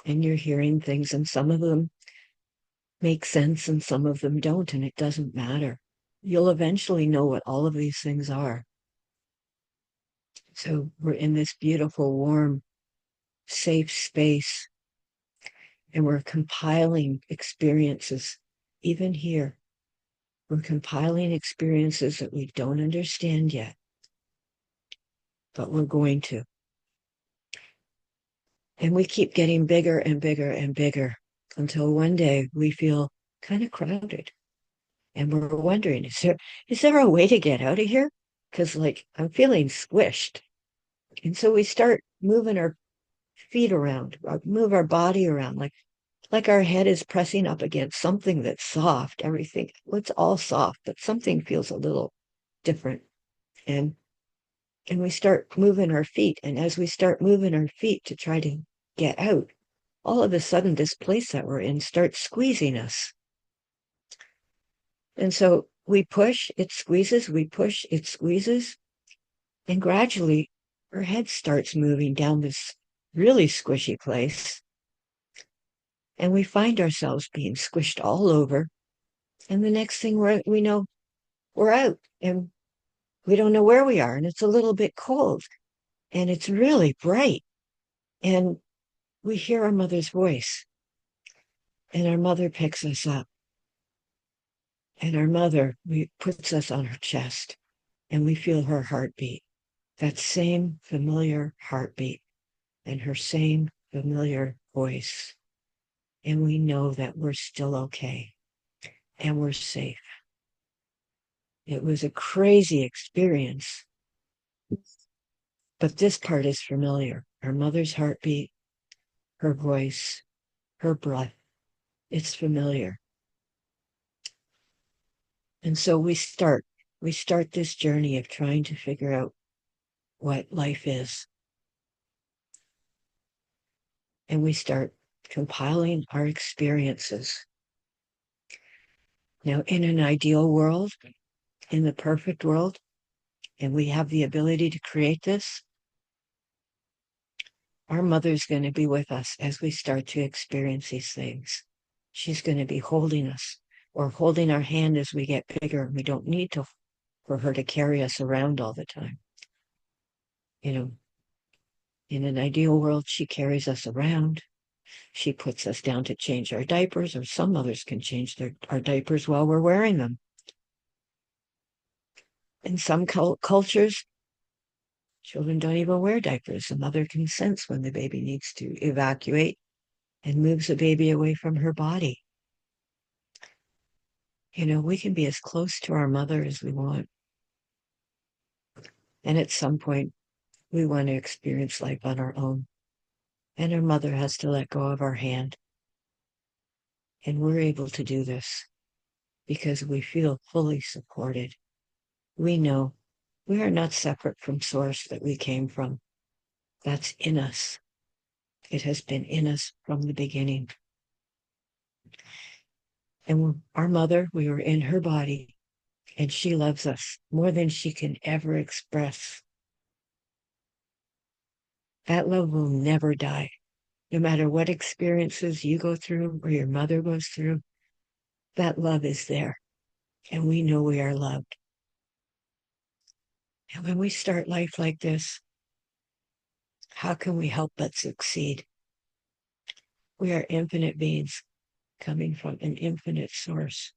And you're hearing things, and some of them make sense and some of them don't, and it doesn't matter. You'll eventually know what all of these things are. So we're in this beautiful, warm, safe space, and we're compiling experiences, even here. We're compiling experiences that we don't understand yet, but we're going to. And we keep getting bigger and bigger and bigger until one day we feel kind of crowded. And we're wondering, is there a way to get out of here? Because I'm feeling squished. And so we start moving our feet around, move our body around, like our head is pressing up against something that's soft. Everything, well, it's all soft, but something feels a little different. And we start moving our feet. And as we start moving our feet to try to get out, all of a sudden this place that we're in starts squeezing us. And so we push, it squeezes, we push, it squeezes. And gradually our head starts moving down this really squishy place. And we find ourselves being squished all over. And the next thing we know, we're out and we don't know where we are. And it's a little bit cold and it's really bright. And we hear our mother's voice, and our mother picks us up. And our mother puts us on her chest, and we feel her heartbeat, that same familiar heartbeat and her same familiar voice. And we know that we're still okay and we're safe. It was a crazy experience, but this part is familiar. Our mother's heartbeat, her voice, her breath, It's familiar. And so we start this journey of trying to figure out what life is. And we start compiling our experiences. Now, in an ideal world, in the perfect world, and we have the ability to create this, our mother's going to be with us as we start to experience these things. She's going to be holding us or holding our hand as we get bigger. We don't need for her to carry us around all the time. You know, in an ideal world, she carries us around. She puts us down to change our diapers, or some mothers can change our diapers while we're wearing them. In some cultures, children don't even wear diapers. The mother can sense when the baby needs to evacuate and moves the baby away from her body. You know, we can be as close to our mother as we want. And at some point, we want to experience life on our own. And our mother has to let go of our hand. And we're able to do this because we feel fully supported. We know we are not separate from source that we came from. That's in us. It has been in us from the beginning. And our mother, we were in her body, and she loves us more than she can ever express. That love will never die. No matter what experiences you go through or your mother goes through, that love is there. And we know we are loved. And when we start life like this, how can we help but succeed? We are infinite beings coming from an infinite source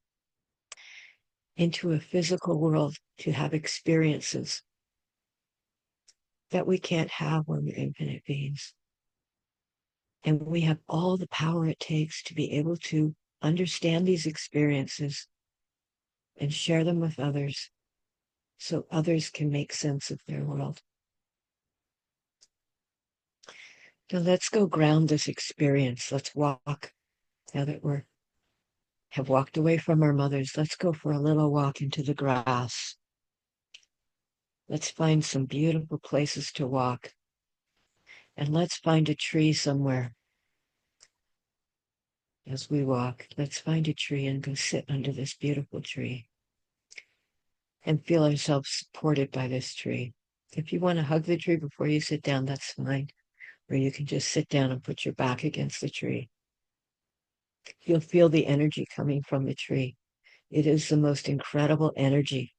into a physical world to have experiences that we can't have when we're infinite beings. And we have all the power it takes to be able to understand these experiences and share them with others so others can make sense of their world. Now let's go ground this experience. Let's walk. Now that we have walked away from our mothers, let's go for a little walk into the grass. Let's find some beautiful places to walk. And let's find a tree somewhere. As we walk, let's find a tree and go sit under this beautiful tree and feel ourselves supported by this tree. If you want to hug the tree before you sit down, that's fine. Or you can just sit down and put your back against the tree. You'll feel the energy coming from the tree. It is the most incredible energy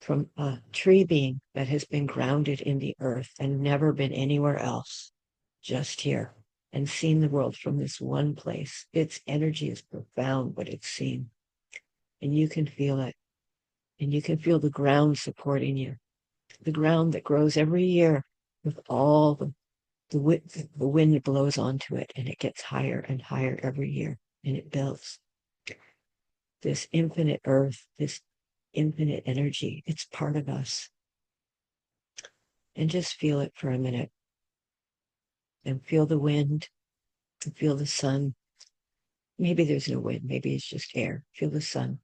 from a tree being that has been grounded in the earth and never been anywhere else, just here, and seen the world from this one place. Its energy is profound, what it's seen. And you can feel it. And you can feel the ground supporting you. The ground that grows every year with all the wind blows onto it, and it gets higher and higher every year, and it builds. This infinite earth, this infinite energy, it's part of us. And just feel it for a minute. And feel the wind, and feel the sun. Maybe there's no wind, maybe it's just air. Feel the sun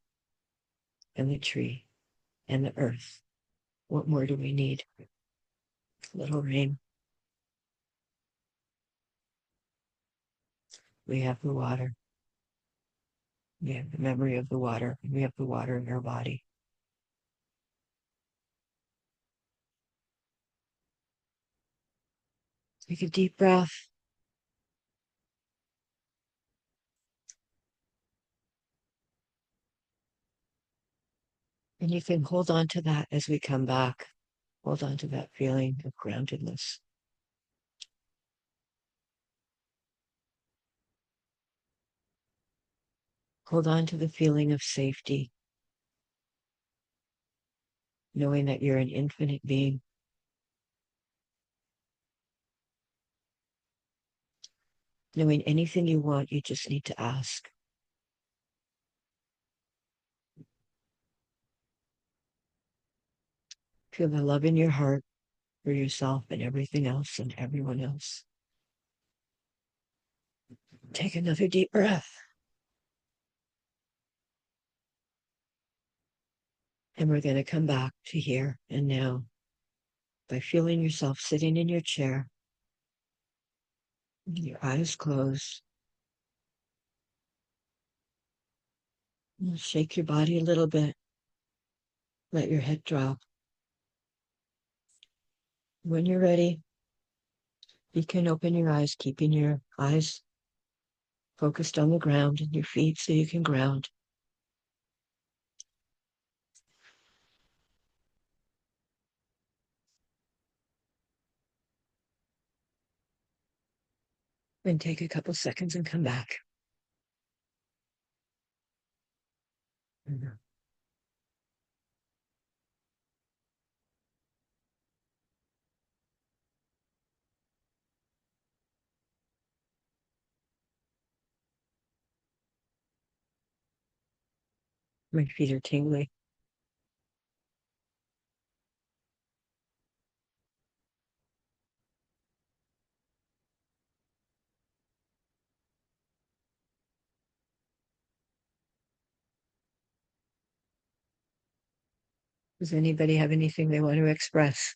and the tree and the earth. What more do we need? A little rain. We have the water. We have the memory of the water. And we have the water in our body. Take a deep breath. And you can hold on to that as we come back. Hold on to that feeling of groundedness. Hold on to the feeling of safety, knowing that you're an infinite being. Knowing anything you want, you just need to ask. Feel the love in your heart for yourself and everything else and everyone else. Take another deep breath. And we're going to come back to here and now by feeling yourself sitting in your chair, with your eyes closed. And shake your body a little bit. Let your head drop. When you're ready, you can open your eyes, keeping your eyes focused on the ground and your feet so you can ground. Then take a couple seconds and come back. My feet are tingling. Does anybody have anything they want to express?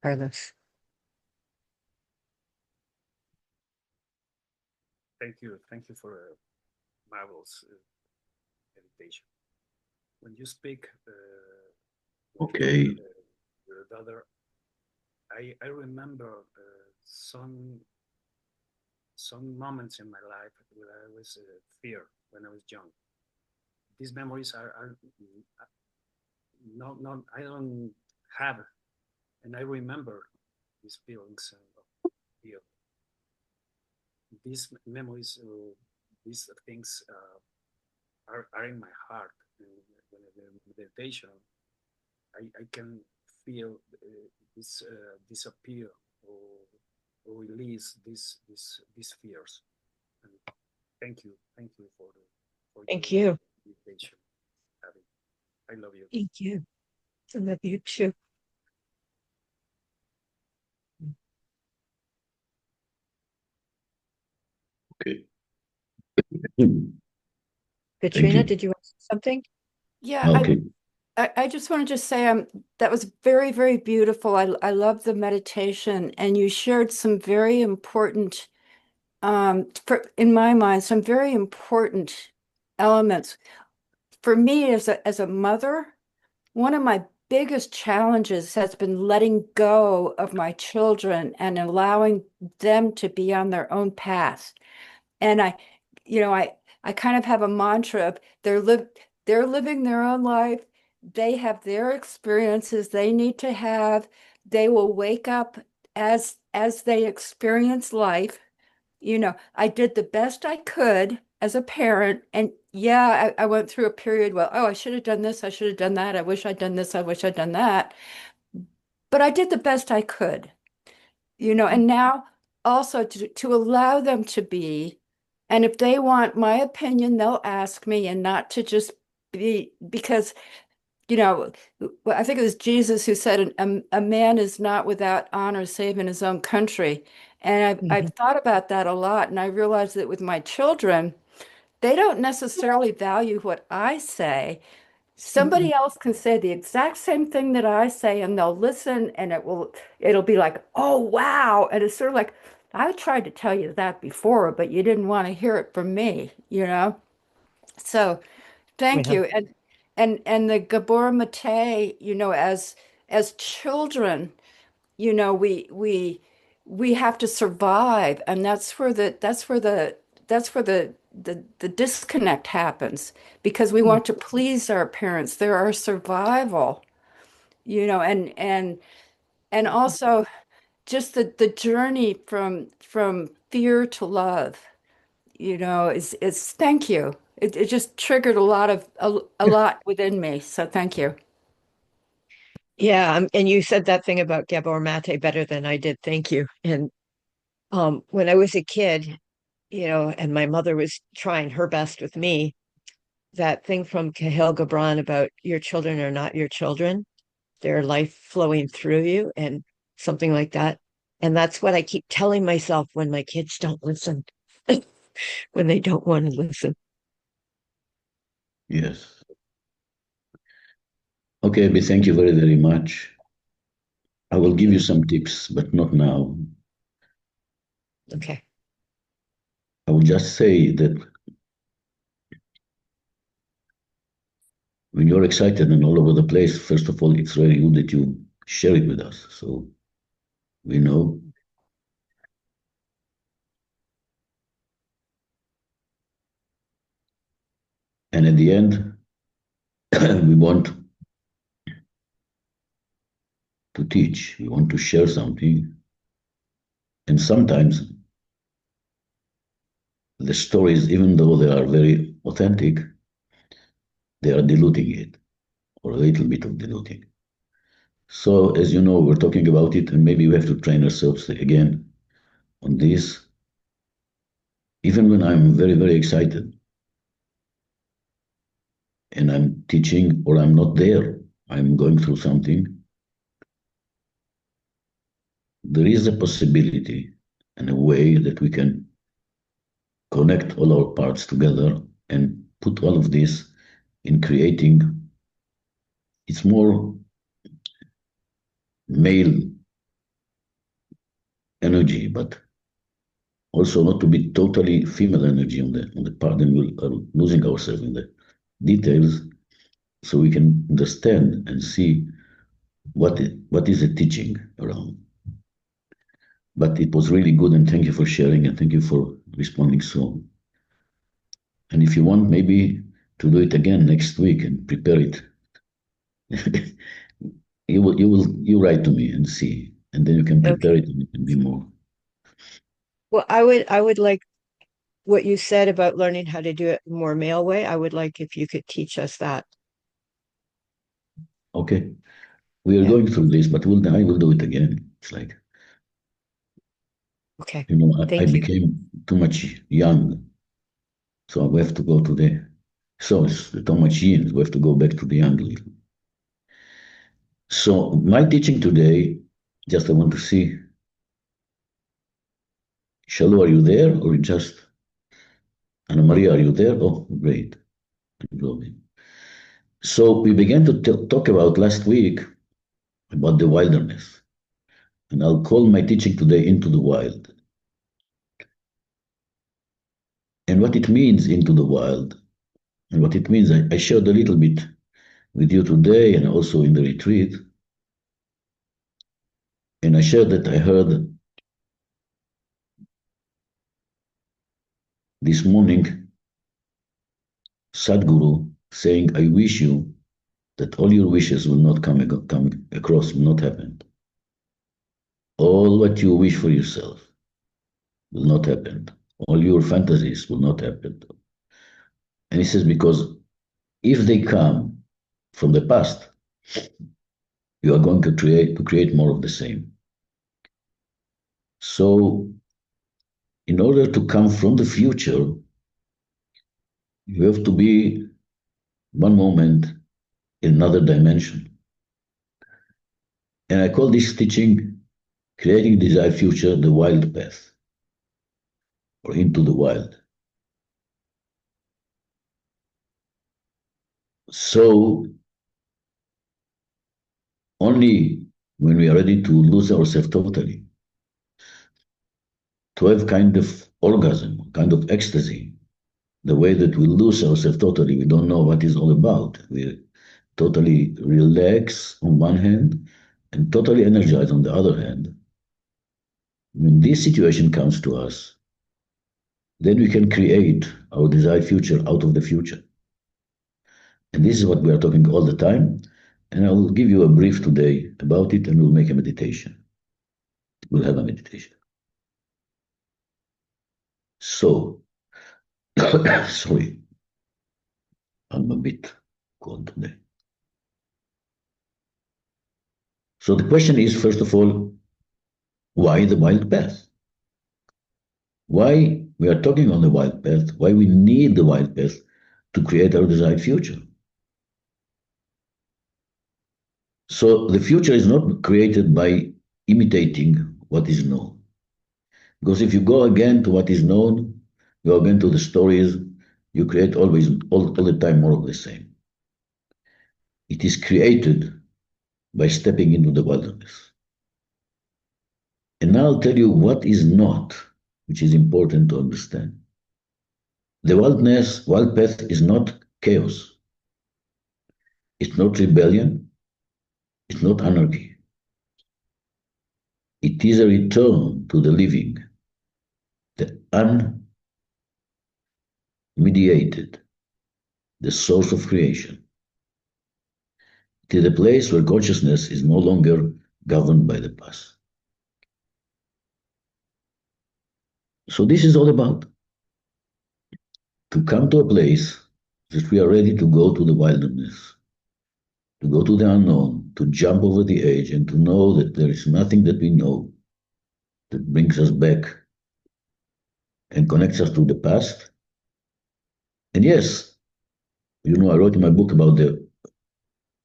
Carlos. Thank you. Thank you for a marvelous meditation. When you speak with Okay. your daughter, I remember some moments in my life where I was fear when I was young. These memories are not I don't have, and I remember these feelings of fear. These memories, these things are in my heart. And when I do meditation, I can feel this disappear or release these fears. And thank you for Thank your you. meditation, Abby. I love you. Thank you. I love you too. Okay. Katrina, you. did you want to say something? Yeah, Okay. I just wanted to say that was very, very beautiful. I love the meditation, and you shared some very important, in my mind, some very important elements. For me as a mother, one of my biggest challenges has been letting go of my children and allowing them to be on their own path. And I kind of have a mantra of they're living their own life. They have their experiences they need to have. They will wake up as they experience life. I did the best I could as a parent. And yeah, I went through a period where, oh, I should have done this, I should have done that. I wish I'd done this, I wish I'd done that. But I did the best I could, and now also to allow them to be, and if they want my opinion, they'll ask me, and not to just be, because, I think it was Jesus who said a man is not without honor save in his own country. And I've thought about that a lot, and I realized that with my children, they don't necessarily value what I say. Somebody else can say the exact same thing that I say, and they'll listen, and it'll be like, oh wow. And it's sort of like, I tried to tell you that before, but you didn't want to hear it from me. So thank Yeah. you. And the Gabor Mate, as children, we have to survive, and that's where the disconnect happens, because we want to please our parents. They're our survival, and also just the journey from fear to love, is thank you. It just triggered a lot within me. So thank you. Yeah, and you said that thing about Gabor Mate better than I did. Thank you. And when I was a kid, and my mother was trying her best with me, that thing from Cahill Gibran about your children are not your children, their life flowing through you, and something like that. And that's what I keep telling myself when my kids don't listen, when they don't want to listen. Yes. Okay, Abby, thank you very, very much. I will give you some tips, but not now. Okay. I will just say that when you're excited and all over the place, first of all, it's very good that you share it with us. So we know. And at the end, we want to teach, we want to share something. And sometimes the stories, even though they are very authentic, they are diluting it, or a little bit of diluting. So, as you know, we're talking about it, and maybe we have to train ourselves again on this. Even when I'm very, very excited and I'm teaching or I'm not there, I'm going through something, there is a possibility and a way that we can connect all our parts together and put all of this in creating. It's more male energy, but also not to be totally female energy on the part, and we are losing ourselves in the details, so we can understand and see what is the teaching around. But it was really good, and thank you for sharing, and thank you for responding so. And if you want, maybe to do it again next week and prepare it. you write to me and see, and then you can prepare it and it can be more. Well, I would like what you said about learning how to do it more male way. I would like if you could teach us that. Okay, we are Yeah. going through this, but I will do it again. It's like, Okay. I Thank you. became too much young, so we have to go to the. So it's too much yin. We have to go back to the young little. So my teaching today, just I want to see. Shalom, are you there, or just Anna Maria? Are you there? Oh, great. So we began to talk about last week about the wilderness, and I'll call my teaching today Into the Wild. And what it means into the wild, and what it means, I shared a little bit with you today and also in the retreat. And I shared that I heard this morning Sadhguru saying, I wish you that all your wishes will not come across, will not happen. All what you wish for yourself will not happen. All your fantasies will not happen. And he says, because if they come from the past, you are going to create more of the same. So, in order to come from the future, you have to be one moment in another dimension. And I call this teaching Creating Desired Future the Wild Path, or Into the Wild. So, only when we are ready to lose ourselves totally, to have kind of orgasm, kind of ecstasy, the way that we lose ourselves totally, we don't know what it's all about. We totally relax on one hand and totally energized on the other hand. When this situation comes to us, then we can create our desired future out of the future. And this is what we are talking all the time. And I will give you a brief today about it, and we'll make a meditation. We'll have a meditation. So, sorry, I'm a bit cold today. So the question is, first of all, why the wild path? Why we are talking on the wild path, why we need the wild path to create our desired future. So the future is not created by imitating what is known. Because if you go again to what is known, go again to the stories, you create always, all the time, more of the same. It is created by stepping into the wilderness. And now I'll tell you what is not, which is important to understand. The wild path is not chaos. It's not rebellion. It's not anarchy. It is a return to the living, the unmediated, the source of creation. It is a place where consciousness is no longer governed by the past. So this is all about to come to a place that we are ready to go to the wilderness, to go to the unknown, to jump over the edge, and to know that there is nothing that we know that brings us back and connects us to the past. And yes, you know, I wrote in my book about the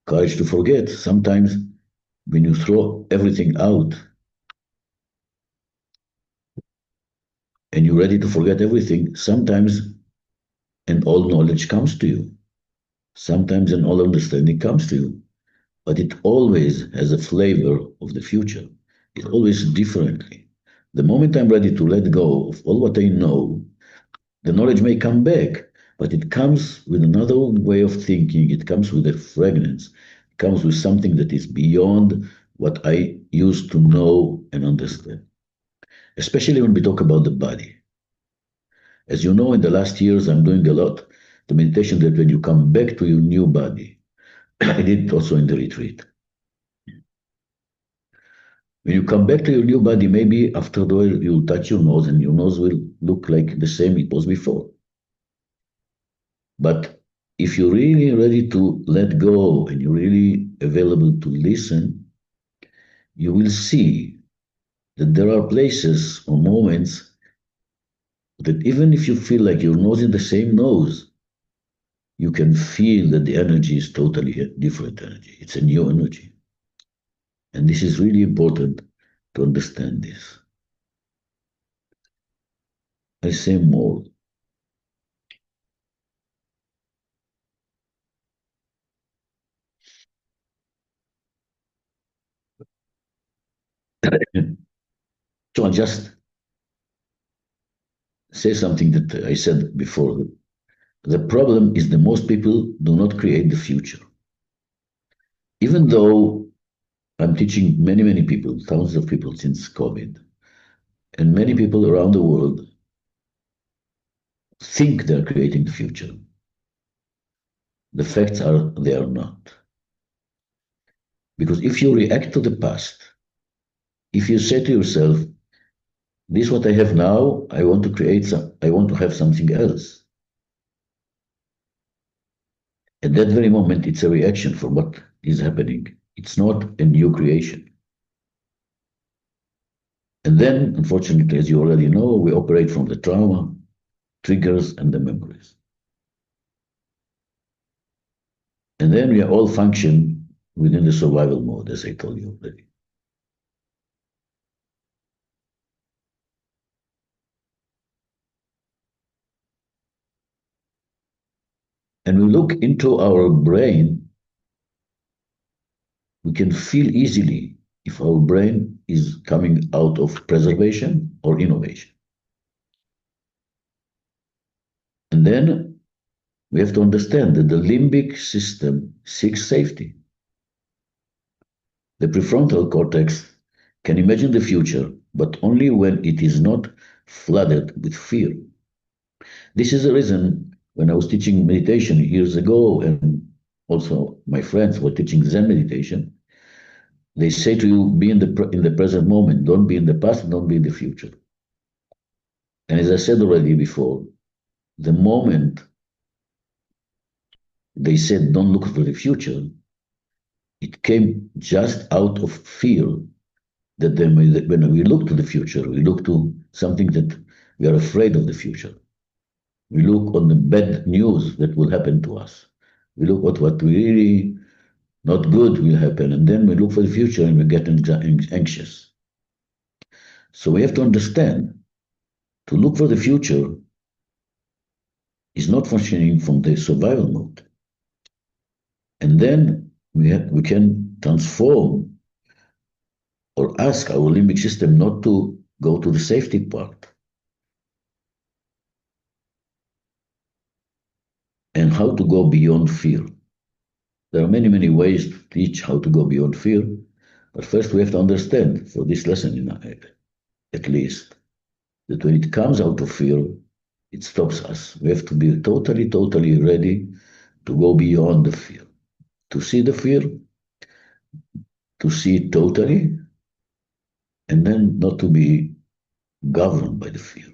courage to forget. Sometimes when you throw everything out and you're ready to forget everything, sometimes an all knowledge comes to you. Sometimes an all understanding comes to you. But it always has a flavor of the future. It's always differently. The moment I'm ready to let go of all what I know, the knowledge may come back, but it comes with another way of thinking. It comes with a fragrance. It comes with something that is beyond what I used to know and understand. Especially when we talk about the body. As you know, in the last years, I'm doing a lot the meditation that when you come back to your new body, I did it also in the retreat. When you come back to your new body, maybe after a while you'll touch your nose and your nose will look like the same it was before. But if you're really ready to let go and you're really available to listen, you will see that there are places or moments that even if you feel like your nose is the same nose, you can feel that the energy is totally a different energy. It's a new energy. And this is really important to understand this. I say more. So I'll just say something that I said before. The problem is that most people do not create the future. Even though I'm teaching many people, thousands of people since COVID, and many people around the world think they're creating the future. The facts are they are not. Because if you react to the past, if you say to yourself, this is what I have now, I want to have something else. At that very moment, it's a reaction for what is happening. It's not a new creation. And then, unfortunately, as you already know, we operate from the trauma, triggers, and the memories. And then we all function within the survival mode, as I told you already. And we look into our brain, we can feel easily if our brain is coming out of preservation or innovation. And then we have to understand that the limbic system seeks safety. The prefrontal cortex can imagine the future, but only when it is not flooded with fear. This is the reason when I was teaching meditation years ago, and also my friends were teaching Zen meditation, they say to you, be in the present moment, don't be in the past, don't be in the future. And as I said already before, the moment they said, don't look for the future, it came just out of fear that when we look to the future, we look to something that We are afraid of the future. We look on the bad news that will happen to us. We look at what really not good will happen, and then we look for the future and we get anxious. So we have to understand, to look for the future is not functioning from the survival mode. And then we can transform or ask our limbic system not to go to the safety part. And how to go beyond fear. There are many, many ways to teach how to go beyond fear. But first we have to understand, for this lesson at least, that when it comes out of fear, it stops us. We have to be totally, totally ready to go beyond the fear. To see the fear, to see it totally, and then not to be governed by the fear.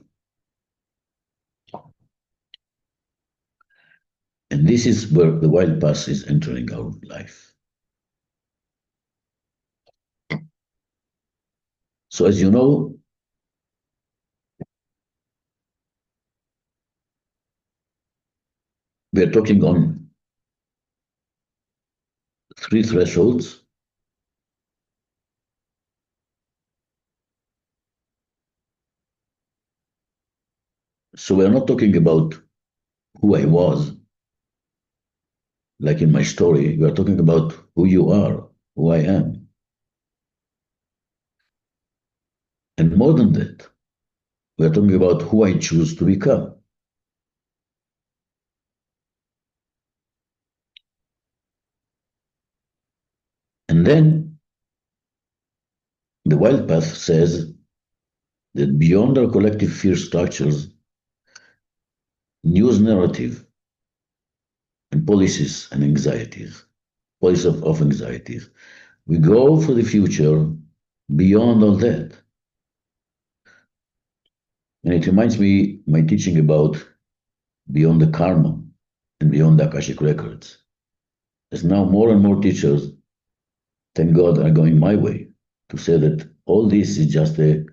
And this is where the wild path is entering our life. So as you know, we are talking on 3 thresholds. So we are not talking about who I was, like in my story. We are talking about who you are, who I am. And more than that, we are talking about who I choose to become. And then the wild path says that beyond our collective fear structures, news narrative and policies and anxieties, policies of anxieties, we go for the future beyond all that. And it reminds me my teaching about beyond the karma and beyond the Akashic records. As now more and more teachers, thank God, are going my way to say that all this is just a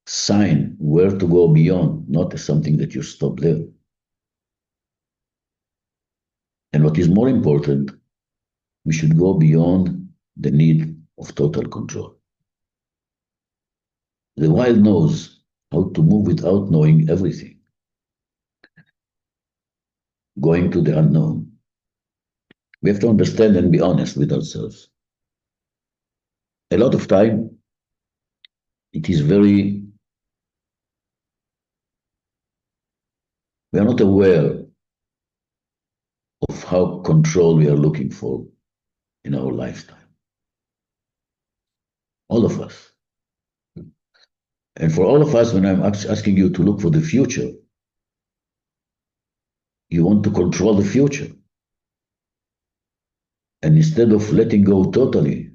sign where to go beyond, not something that you stop there. And what is more important, we should go beyond the need of total control. The wild knows how to move without knowing everything, going to the unknown. We have to understand and be honest with ourselves. A lot of time, it is we are not aware of how control we are looking for in our lifetime. All of us. And for all of us, when I'm asking you to look for the future, you want to control the future. And instead of letting go totally,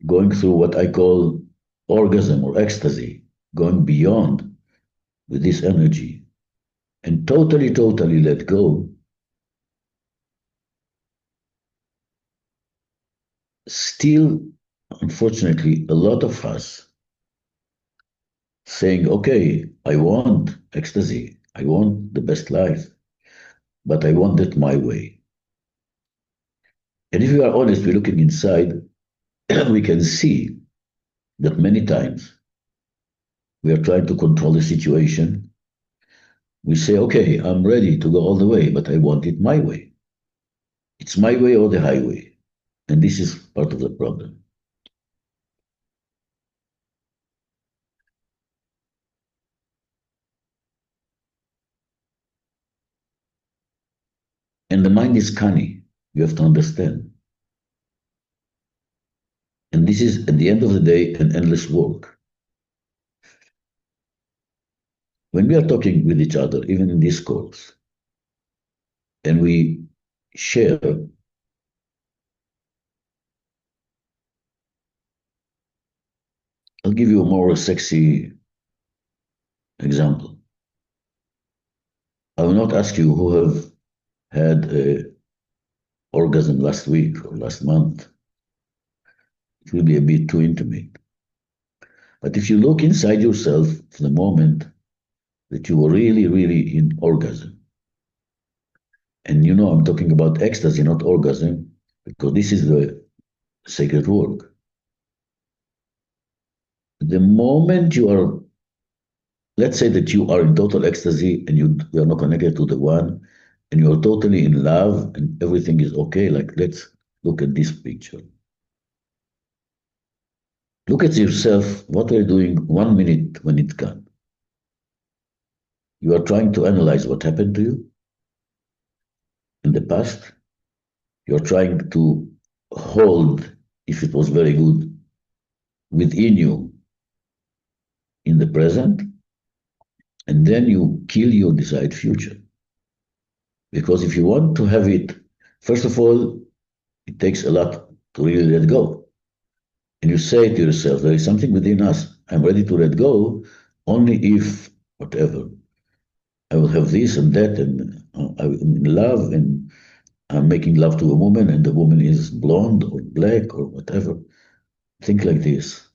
going through what I call orgasm or ecstasy, going beyond with this energy, and totally, totally let go, still, unfortunately, a lot of us saying, okay, I want ecstasy, I want the best life, but I want it my way. And if we are honest, we're looking inside, we can see that many times we are trying to control the situation. We say, okay, I'm ready to go all the way, but I want it my way. It's my way or the highway. And this is part of the problem. And the mind is canny, you have to understand. And this is, at the end of the day, an endless work. When we are talking with each other, even in these calls, and we share, I'll give you a more sexy example. I will not ask you who have had an orgasm last week or last month. It will be a bit too intimate. But if you look inside yourself for the moment that you were really, really in orgasm, and you know I'm talking about ecstasy, not orgasm, because this is the sacred work. The moment you are, let's say that you are in total ecstasy and you are not connected to the one, and you are totally in love and everything is okay, like let's look at this picture. Look at yourself, what are you doing 1 minute when it's gone? You are trying to analyze what happened to you in the past. You're trying to hold, if it was very good, within you in the present, and then you kill your desired future. Because if you want to have it, first of all, it takes a lot to really let go. And you say to yourself, there is something within us. I'm ready to let go only if whatever. I will have this and that, and I'm in love, and I'm making love to a woman, and the woman is blonde or black or whatever. Think like this.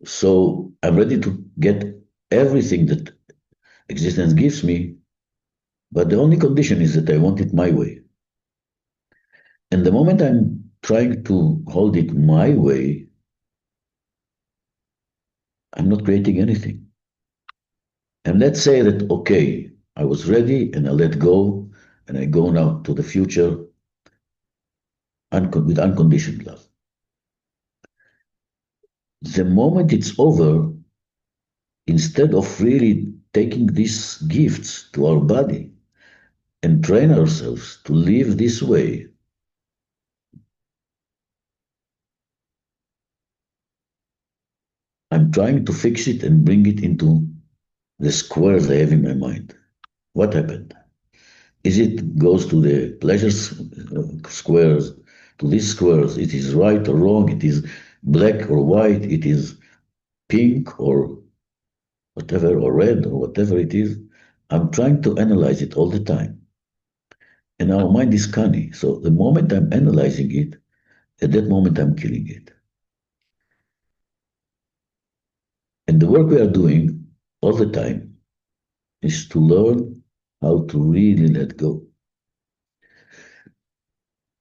So I'm ready to get everything that existence gives me, but the only condition is that I want it my way. And the moment I'm trying to hold it my way, I'm not creating anything. And let's say that, okay, I was ready and I let go and I go now to the future with unconditioned love. The moment it's over, instead of really taking these gifts to our body and train ourselves to live this way, I'm trying to fix it and bring it into the squares I have in my mind. What happened? Is it goes to the pleasure squares, to these squares? It is right or wrong. It is black or white. It is pink or whatever, or red or whatever it is. I'm trying to analyze it all the time. And our mind is canny. So the moment I'm analyzing it, at that moment I'm killing it. And the work we are doing all the time is to learn how to really let go.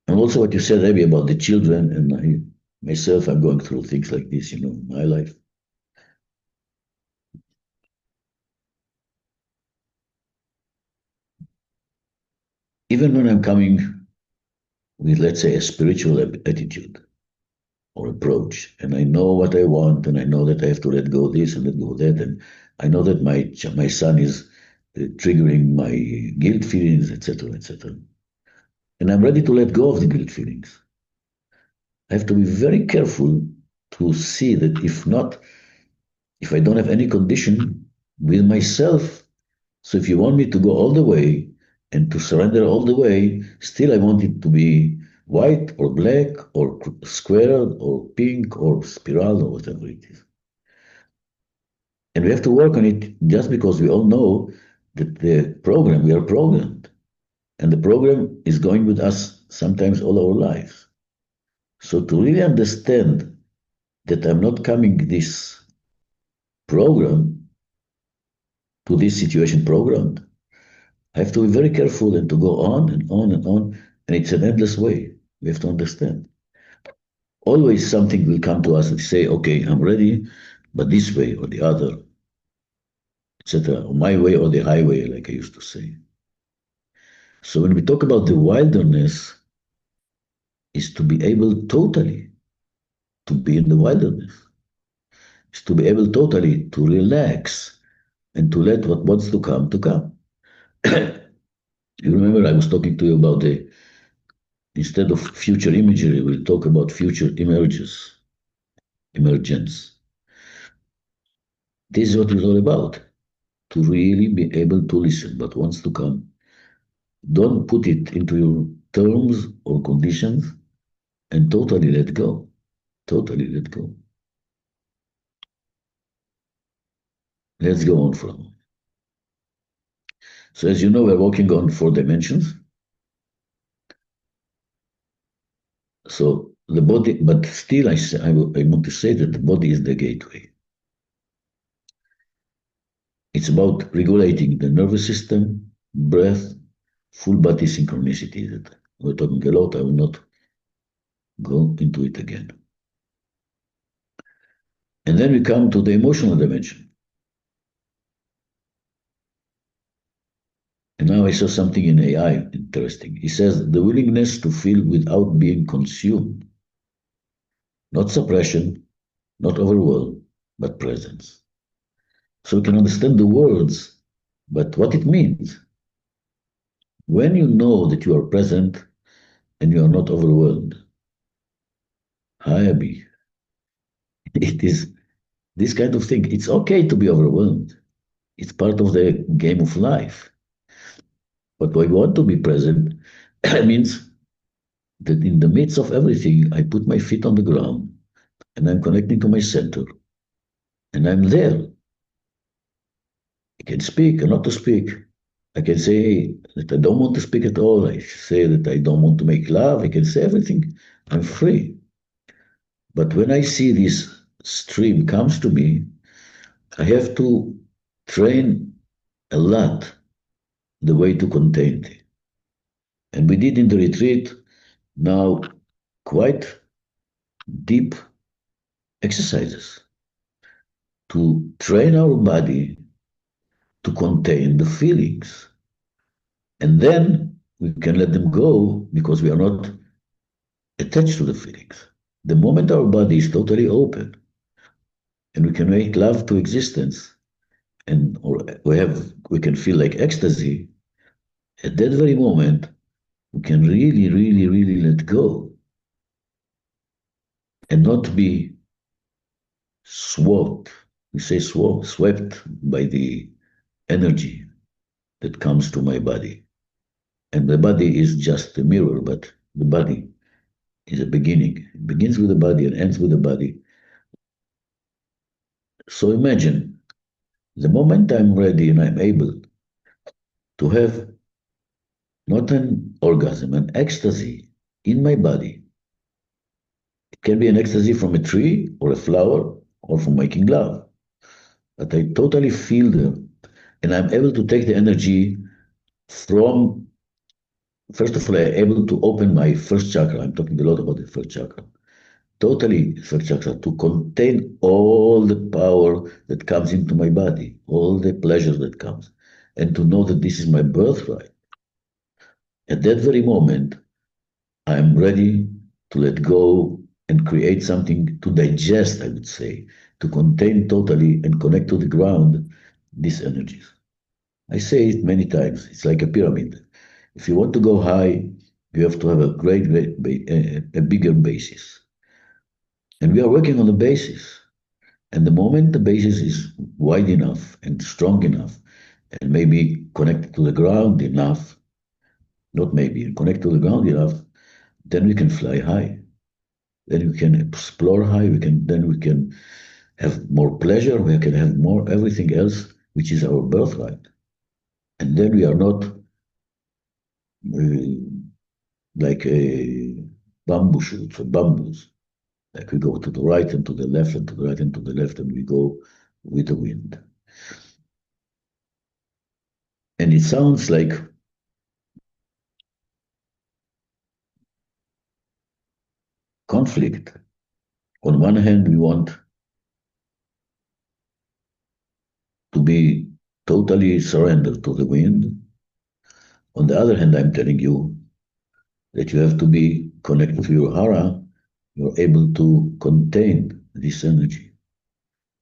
And also what you said, Abby, about the children, and myself, I'm going through things like this, in my life. Even when I'm coming with, let's say, a spiritual attitude or approach, and I know what I want, and I know that I have to let go this and let go that, and I know that my son is triggering my guilt feelings, etc., etc. And I'm ready to let go of the guilt feelings. I have to be very careful to see that if I don't have any condition with myself, so if you want me to go all the way and to surrender all the way, still I want it to be white or black or squared or pink or spiral or whatever it is. And we have to work on it just because we all know that we are programmed. And the program is going with us sometimes all our lives. So to really understand that I'm not coming this program to this situation programmed, I have to be very careful and to go on and on and on. And it's an endless way. We have to understand. Always something will come to us and say, okay, I'm ready, but this way or the other, etc., or my way or the highway, like I used to say. So when we talk about the wilderness, is to be able totally to be in the wilderness, is to be able totally to relax and to let what wants to come to come. You remember I was talking to you about instead of future imagery, we'll talk about future emergence. This is what it's all about, to really be able to listen what wants to come. Don't put it into your terms or conditions and totally let go. Totally let go. Let's go on from. So as you know, we're working on 4 dimensions. So the body, but still I want to say that the body is the gateway. It's about regulating the nervous system, breath, full body synchronicity. That we're talking a lot. I will not go into it again. And then we come to the emotional dimension. And now I saw something in AI interesting. He says the willingness to feel without being consumed. Not suppression, not overwhelm, but presence. So we can understand the words, but what it means. When you know that you are present and you are not overwhelmed, Hayabi, it is this kind of thing. It's okay to be overwhelmed. It's part of the game of life. But I want to be present means that in the midst of everything, I put my feet on the ground and I'm connecting to my center and I'm there. I can speak or not to speak. I can say that I don't want to speak at all. I say that I don't want to make love. I can say everything. I'm free. But when I see this stream comes to me, I have to train a lot the way to contain it. And we did in the retreat now quite deep exercises to train our body to contain the feelings. And then we can let them go because we are not attached to the feelings. The moment our body is totally open and we can make love to existence and or we can feel like ecstasy, at that very moment, we can really, really, really let go and not be swept. We say swept by the energy that comes to my body. And the body is just a mirror, but the body is a beginning. It begins with the body and ends with the body. So imagine the moment I'm ready and I'm able to have not an orgasm, an ecstasy in my body. It can be an ecstasy from a tree or a flower or from making love. But I totally feel them and I'm able to take the energy from, first of all, I'm able to open my first chakra. I'm talking a lot about the first chakra. Totally first chakra to contain all the power that comes into my body, all the pleasure that comes, and to know that this is my birthright. At that very moment, I'm ready to let go and create something to digest, I would say, to contain totally and connect to the ground these energies. I say it many times, it's like a pyramid. If you want to go high, you have to have a a bigger basis. And we are working on the basis. And the moment the basis is wide enough and strong enough, and maybe connected to the ground enough, not maybe, connect to the ground enough, then we can fly high. Then we can explore high. Then we can have more pleasure. We can have more everything else, which is our birthright. And then we are not like a bamboo shoots or bamboos. Like we go to the right and to the left and to the right and to the left, and we go with the wind. And it sounds like conflict. On one hand, we want to be totally surrendered to the wind. On the other hand, I'm telling you that you have to be connected to your hara. You're able to contain this energy.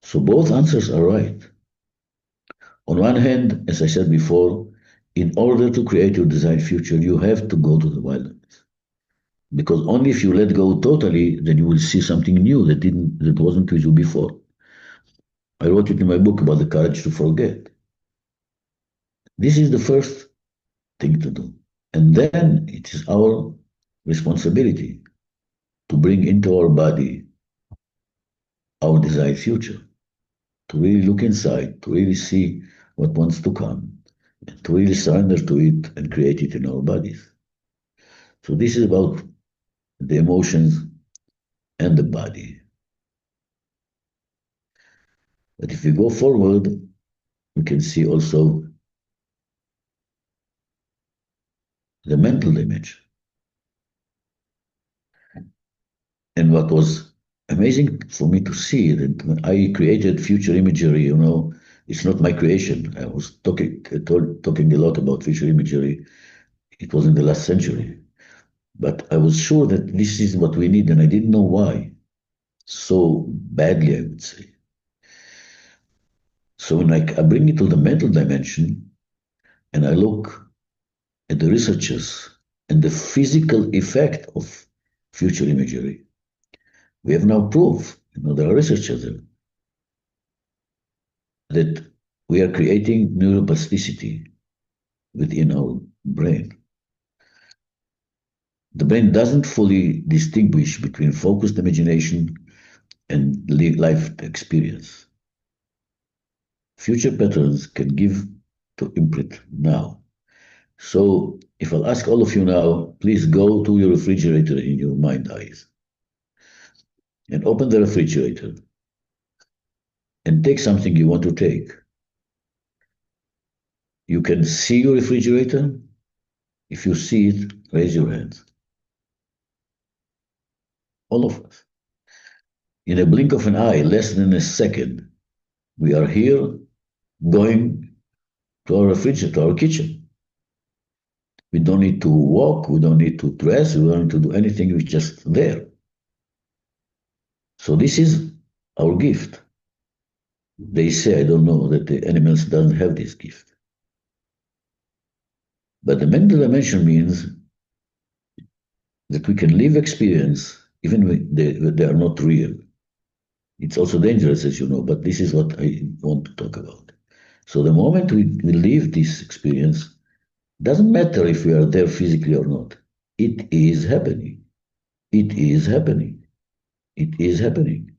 So both answers are right. On one hand, as I said before, in order to create your desired future, you have to go to the wilderness. Because only if you let go totally, then you will see something new that wasn't with you before. I wrote it in my book about the courage to forget. This is the first thing to do. And then it is our responsibility to bring into our body our desired future, to really look inside, to really see what wants to come, and to really surrender to it and create it in our bodies. So this is about the emotions and the body. But if we go forward, we can see also the mental image. And what was amazing for me to see that when I created future imagery, it's not my creation. I was talking a lot about future imagery. It was in the last century. But I was sure that this is what we need, and I didn't know why. So badly, I would say. So when I bring it to the mental dimension, and I look at the researchers and the physical effect of future imagery, we have now proof, there are researchers there, that we are creating neuroplasticity within our brain. The brain doesn't fully distinguish between focused imagination and life experience. Future patterns can give to imprint now. So if I'll ask all of you now, please go to your refrigerator in your mind eyes and open the refrigerator and take something you want to take. You can see your refrigerator. If you see it, raise your hands. All of us. In a blink of an eye, less than a second, we are here going to our refrigerator, to our kitchen. We don't need to walk, we don't need to dress, we don't need to do anything, we're just there. So this is our gift. They say, I don't know, that the animals doesn't have this gift. But the mental dimension means that we can live experience even when they are not real. It's also dangerous, as you know, but this is what I want to talk about. So the moment we live this experience, doesn't matter if we are there physically or not. It is happening. It is happening. It is happening.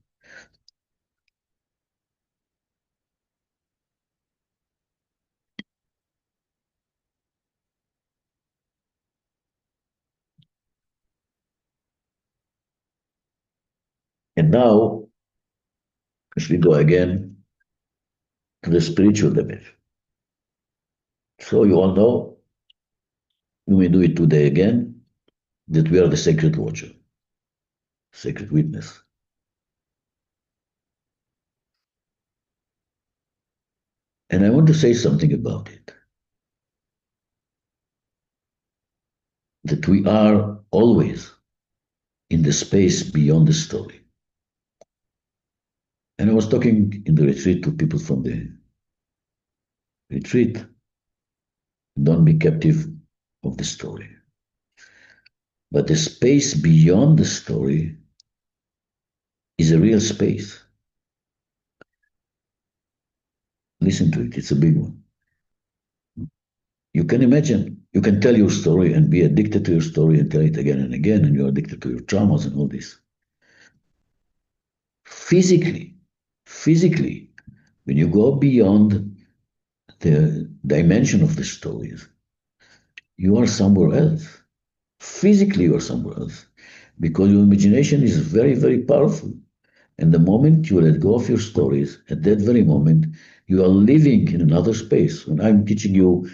And now, as we go again to the spiritual dimension. So you all know, we may do it today again, that we are the sacred watcher, sacred witness. And I want to say something about it. That we are always in the space beyond the story. And I was talking in the retreat to people from the retreat. Don't be captive of the story. But the space beyond the story is a real space. Listen to it, it's a big one. You can imagine, you can tell your story and be addicted to your story and tell it again and again, and you're addicted to your traumas and all this. Physically, when you go beyond the dimension of the stories, you are somewhere else. Physically, you are somewhere else. Because your imagination is very, very powerful. And the moment you let go of your stories, at that very moment, you are living in another space. When I'm teaching you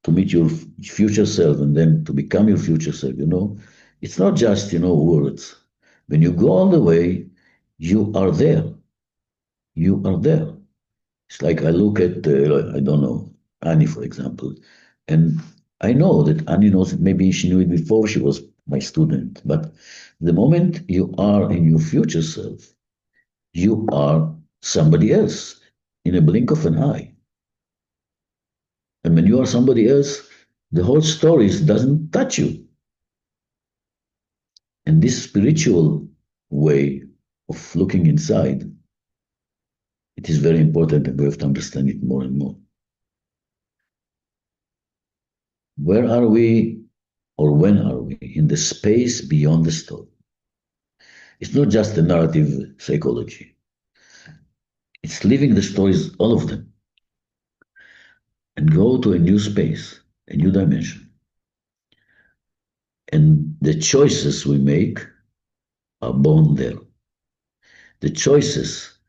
to meet your future self and then to become your future self, it's not just, words. When you go all the way, you are there. You are there. It's like I look at, I don't know, Annie, for example, and I know that Annie knows, maybe she knew it before she was my student, but the moment you are in your future self, you are somebody else in a blink of an eye. And when you are somebody else, the whole story doesn't touch you. And this spiritual way of looking inside, it is very important, and we have to understand it more and more. Where are we, or when are we, in the space beyond the story? It's not just the narrative psychology. It's living the stories, all of them, and go to a new space, a new dimension. And the choices we make are born there. The choices,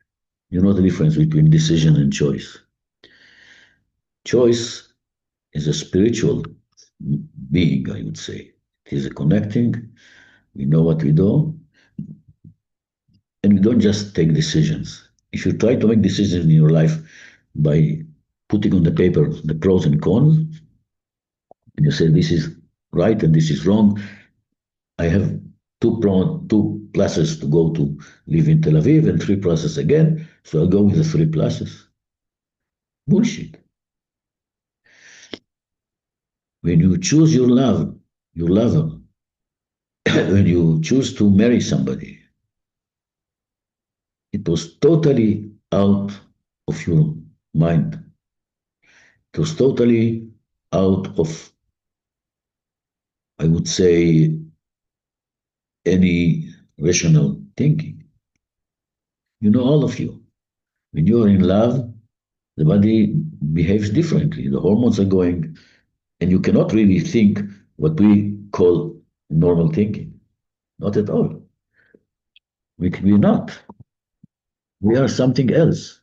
you know the difference between decision and choice. Choice is a spiritual being, I would say. It is a connecting, we know what we do, and we don't just take decisions. If you try to make decisions in your life by putting on the paper the pros and cons, and you say this is right and this is wrong, I have two pluses to go to live in Tel Aviv and 3 pluses again, so I'll go with the 3 pluses. Bullshit. When you choose your lover, when you choose to marry somebody, it was totally out of your mind. It was totally out of, I would say, any rational thinking. You know, all of you, when you are in love, the body behaves differently. The hormones are going, and you cannot really think what we call normal thinking. Not at all. We're not. We are something else.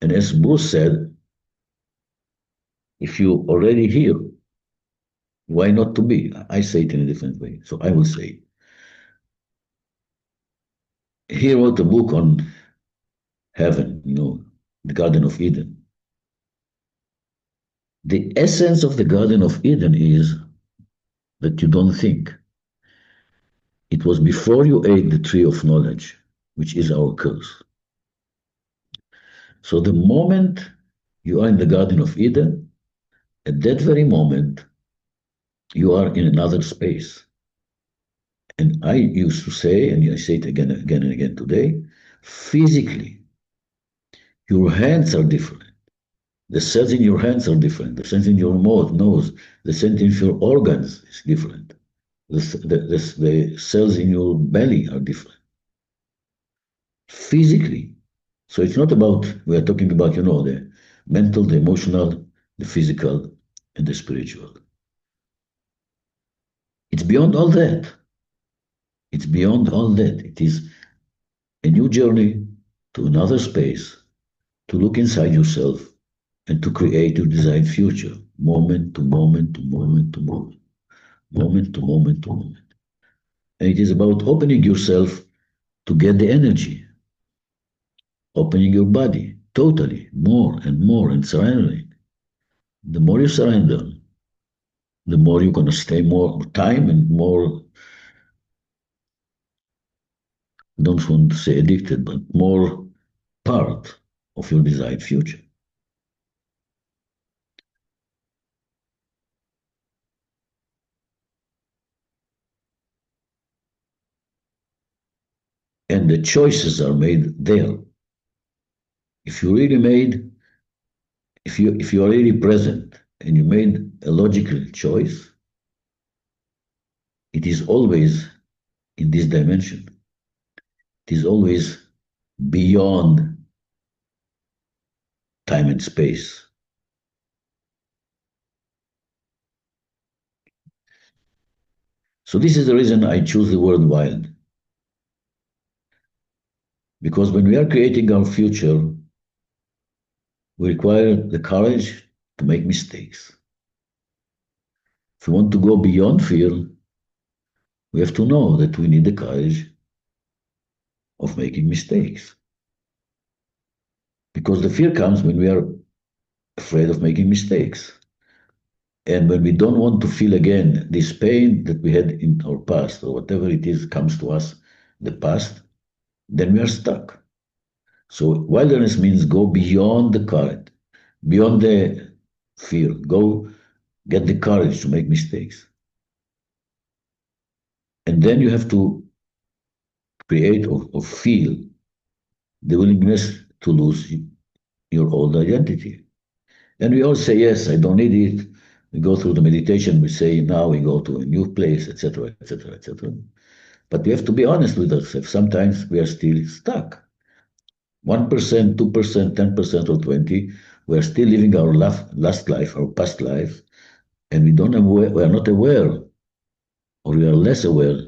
And as Bruce said, if you already here, why not to be? I say it in a different way. So I will say, he wrote a book on heaven, you know, the Garden of Eden. The essence of the Garden of Eden is that you don't think. It was before you ate the tree of knowledge, which is our curse. So the moment you are in the Garden of Eden, at that very moment, you are in another space. And I used to say, and I say it again and again today, physically, your hands are different. The cells in your hands are different. The cells in your nose, the cells in your organs is different. The cells in your belly are different. Physically. So it's not about, we are talking about, you know, the mental, the emotional, the physical, and the spiritual. It's beyond all that. It's beyond all that. It is a new journey to another space, to look inside yourself and to create your desired future, moment to moment to moment to moment, moment to moment to moment. And it is about opening yourself to get the energy, opening your body totally, more and surrendering. The more you surrender, the more you're going to stay more time and more, don't want to say addicted, but more part of your desired future. And the choices are made there. If you really made, if you are really present and you made a logical choice, it is always in this dimension. It is always beyond time and space. So this is the reason I choose the word wild. Because when we are creating our future, we require the courage to make mistakes. If we want to go beyond fear, we have to know that we need the courage of making mistakes. Because the fear comes when we are afraid of making mistakes. And when we don't want to feel again this pain that we had in our past, or whatever it is comes to us, the past, then we are stuck. So wilderness means go beyond the current, beyond the fear, go get the courage to make mistakes. And then you have to create or feel the willingness to lose your old identity. And we all say, yes, I don't need it. We go through the meditation, we say, now we go to a new place, etc., etc., etc. But we have to be honest with ourselves. Sometimes we are still stuck. 1%, 2%, 10%, or 20%, we are still living our last life, our past life, and we are not aware, or we are less aware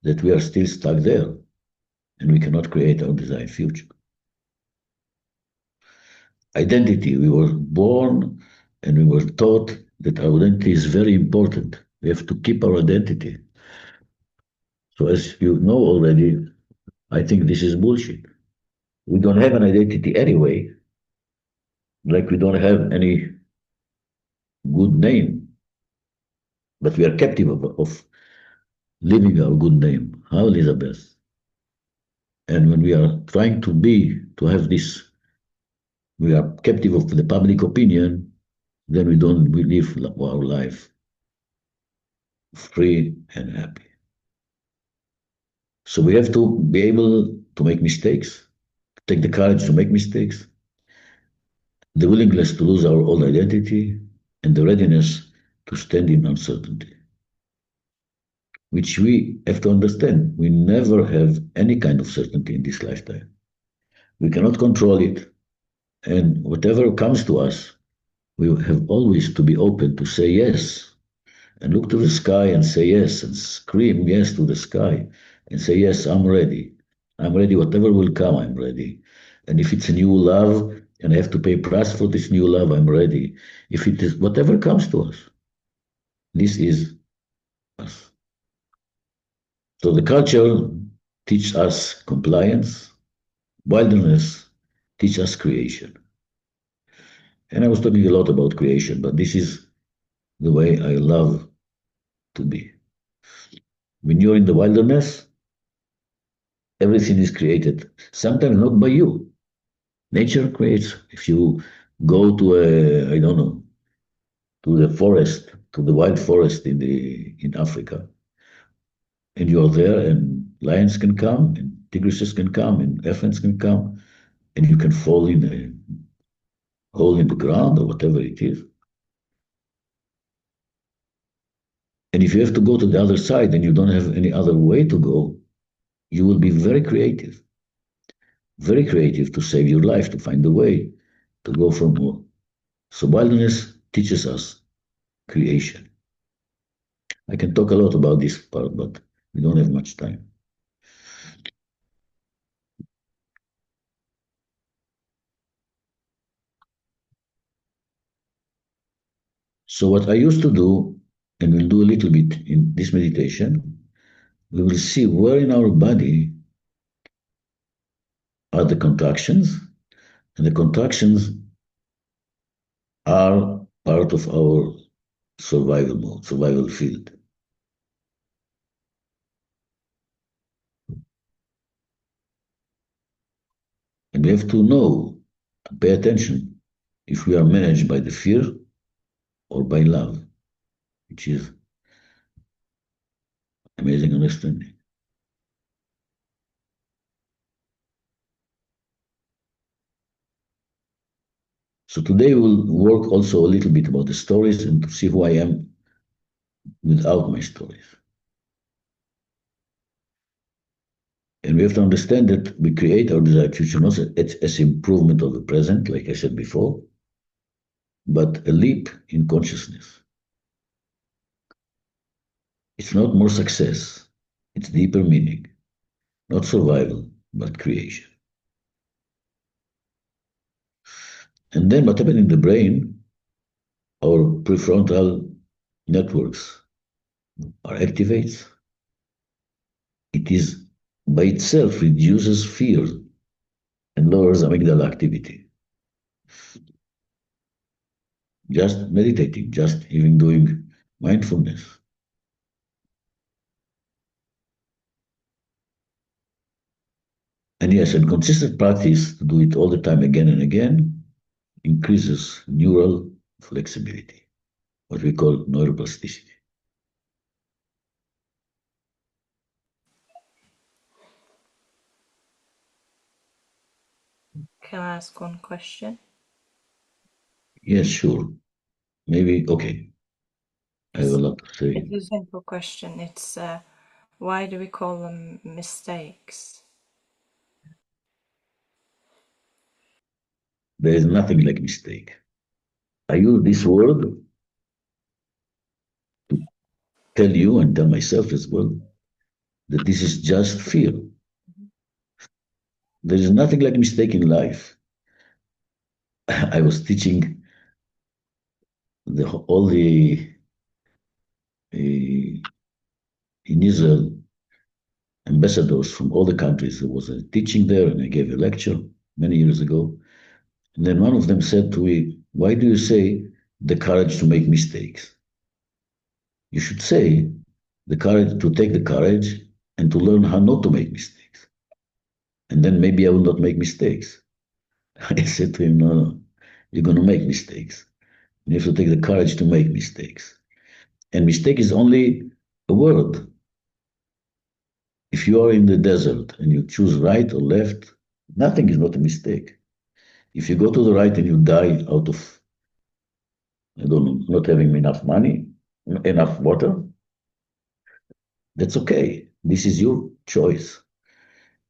that we are still stuck there. and we cannot create our desired future. Identity, we were born and we were taught that our identity is very important. We have to keep our identity. So as you know already, I think this is bullshit. We don't have an identity anyway, like we don't have any good name, but we are captive of living our good name. How, Elizabeth? And when we are trying to have this, we are captive of the public opinion, then we live our life free and happy. So we have to be able to make mistakes, take the courage to make mistakes, the willingness to lose our old identity, and the readiness to stand in uncertainty, which we have to understand. We never have any kind of certainty in this lifetime. We cannot control it. And whatever comes to us, we have always to be open to say yes, and look to the sky and say yes, and scream yes to the sky, and say, yes, I'm ready. I'm ready. Whatever will come, I'm ready. And if it's a new love, and I have to pay price for this new love, I'm ready. If it is whatever comes to us, this is us. So the culture teaches us compliance, wilderness teaches us creation. And I was talking a lot about creation, but this is the way I love to be. When you're in the wilderness, everything is created, sometimes not by you. Nature creates. If you go to I don't know, to the forest, to the wild forest in Africa, and you're there, and lions can come, and tigresses can come, and elephants can come, and you can fall in a hole in the ground or whatever it is. And if you have to go to the other side and you don't have any other way to go, you will be very creative to save your life, to find a way to go from more. So wilderness teaches us creation. I can talk a lot about this part, but we don't have much time. So what I used to do, and we'll do a little bit in this meditation, we will see where in our body are the contractions, and the contractions are part of our survival mode, survival field. And we have to know, pay attention, if we are managed by the fear or by love, which is amazing understanding. So today we'll work also a little bit about the stories and to see who I am without my stories. And we have to understand that we create our desired future not as improvement of the present, like I said before, but a leap in consciousness. It's not more success, it's deeper meaning, not survival, but creation. And then what happens in the brain, our prefrontal networks are activated. It is by itself reduces fear and lowers amygdala activity. Just meditating, just even doing mindfulness. And yes, and consistent practice, to do it all the time again and again, increases neural flexibility, what we call neuroplasticity. Can I ask one question? Yes, sure. Maybe, okay. I have a lot to say. It's a simple question. It's why do we call them mistakes? There is nothing like mistake. I use this word to tell you and tell myself as well that this is just fear. there is nothing like mistake in life. I was teaching all the in Israel ambassadors from all the countries. There was a teaching there, and I gave a lecture many years ago. And then one of them said to me, "Why do you say the courage to make mistakes? You should say the courage to take the courage and to learn how not to make mistakes. And then maybe I will not make mistakes." I said to him, no, you're going to make mistakes. You have to take the courage to make mistakes. And mistake is only a word. If you are in the desert and you choose right or left, nothing is not a mistake. If you go to the right and you die out of, I don't know, not having enough money, enough water, that's okay. This is your choice.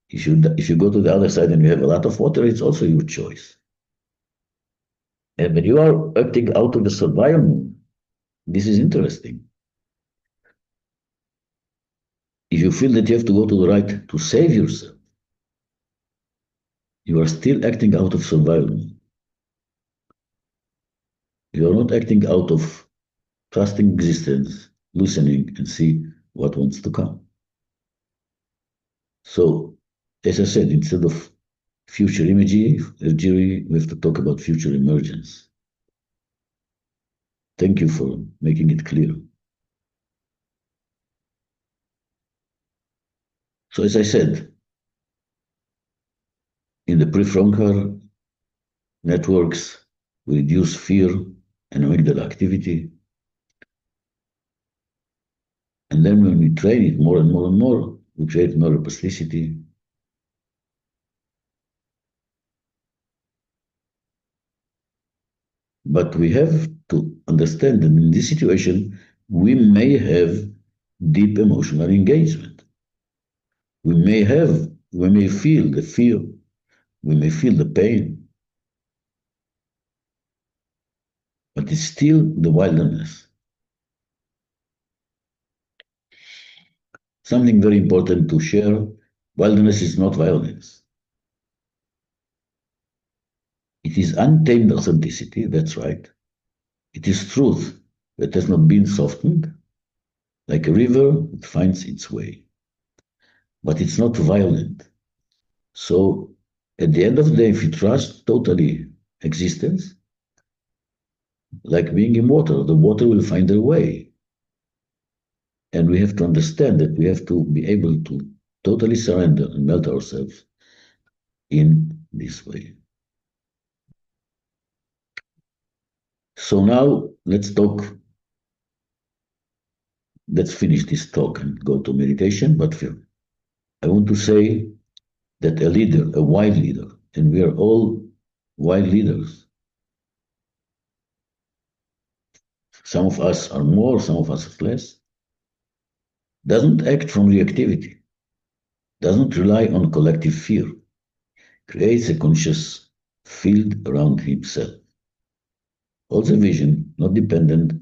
If you go to the other side and you have a lot of water, it's also your choice. And when you are acting out of the survival mode, this is interesting. If you feel that you have to go to the right to save yourself, you are still acting out of survival mode. You are not acting out of trusting existence, listening, and see what wants to come. So, as I said, instead of future imagery, we have to talk about future emergence. Thank you for making it clear. So, as I said, in the prefrontal networks, we reduce fear and amygdala activity. And then when we train it more and more and more, we create neuroplasticity. But we have to understand that in this situation, we may have deep emotional engagement. We may feel the fear, we may feel the pain, but it's still the wilderness. Something very important to share, wilderness is not violence. It is untamed authenticity, that's right. It is truth that has not been softened, like a river that finds its way. But it's not violent. So at the end of the day, if you trust totally existence, like being in water, the water will find a way. And we have to understand that we have to be able to totally surrender and melt ourselves in this way. So now let's finish this talk and go to meditation. But I want to say that a leader, a wild leader, and we are all wild leaders. Some of us are more, some of us are less. Doesn't act from reactivity, doesn't rely on collective fear, creates a conscious field around himself. Holds a vision not dependent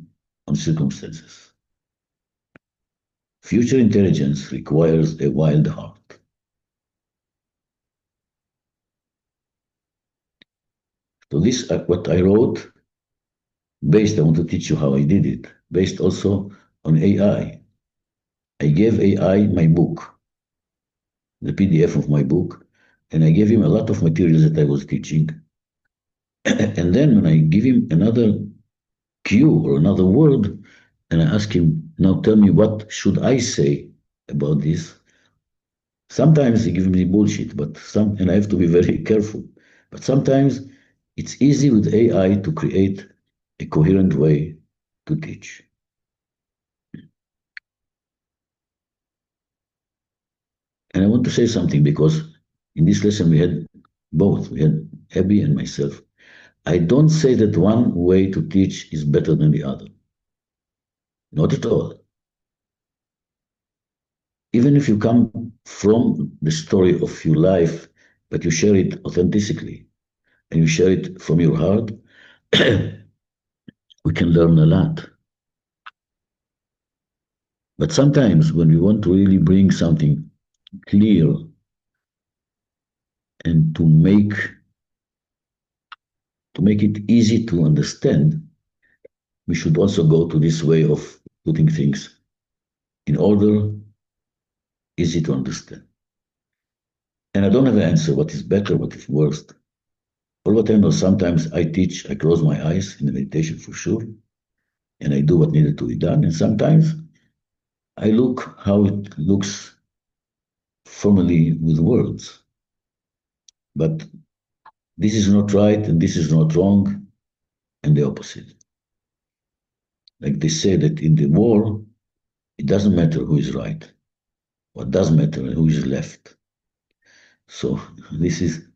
on circumstances. Future intelligence requires a wild heart. So this, what I wrote, I want to teach you how I did it, based also on AI. I gave AI my book, the PDF of my book, and I gave him a lot of materials that I was teaching. And then when I give him another cue or another word, and I ask him, now tell me what should I say about this? Sometimes he gives me bullshit, and I have to be very careful. But sometimes it's easy with AI to create a coherent way to teach. And I want to say something because in this lesson we had both. We had Abby and myself. I don't say that one way to teach is better than the other. Not at all. Even if you come from the story of your life, but you share it authentically, and you share it from your heart, we can learn a lot. But sometimes when we want to really bring something clear And to make it easy to understand, we should also go to this way of putting things in order, easy to understand. And I don't have an answer what is better, what is worst. All what I know, sometimes I teach, I close my eyes in the meditation for sure, and I do what needed to be done. And sometimes I look how it looks formally with words. But this is not right and this is not wrong, and the opposite. Like they say that in the war, it doesn't matter who is right. What does matter is who is left. So this is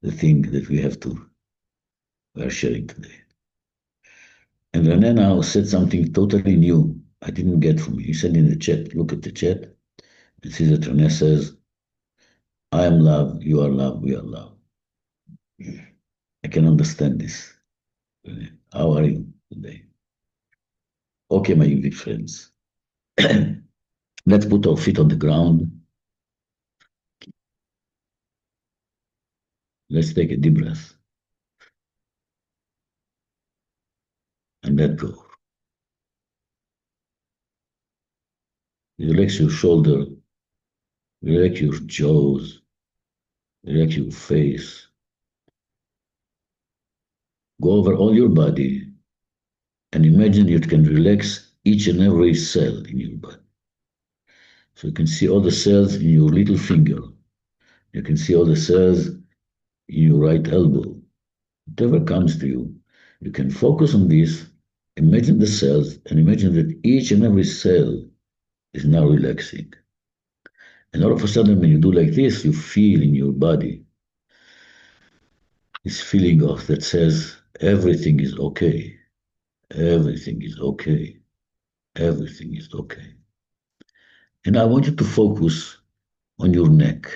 the thing that we are sharing today. And René now said something totally new. I didn't get from you. He said in the chat, look at the chat. It says that René says, I am love, you are love, we are love. I can understand this. How are you today? Okay, my English friends. Let's put our feet on the ground. Let's take a deep breath. And let go. Relax your shoulder. Relax your jaws. Relax your face. Go over all your body and imagine you can relax each and every cell in your body. So you can see all the cells in your little finger. You can see all the cells in your right elbow. Whatever comes to you, you can focus on this, imagine the cells, and imagine that each and every cell is now relaxing. And all of a sudden, when you do like this, you feel in your body this feeling of that says, everything is okay. Everything is okay. Everything is okay. And I want you to focus on your neck.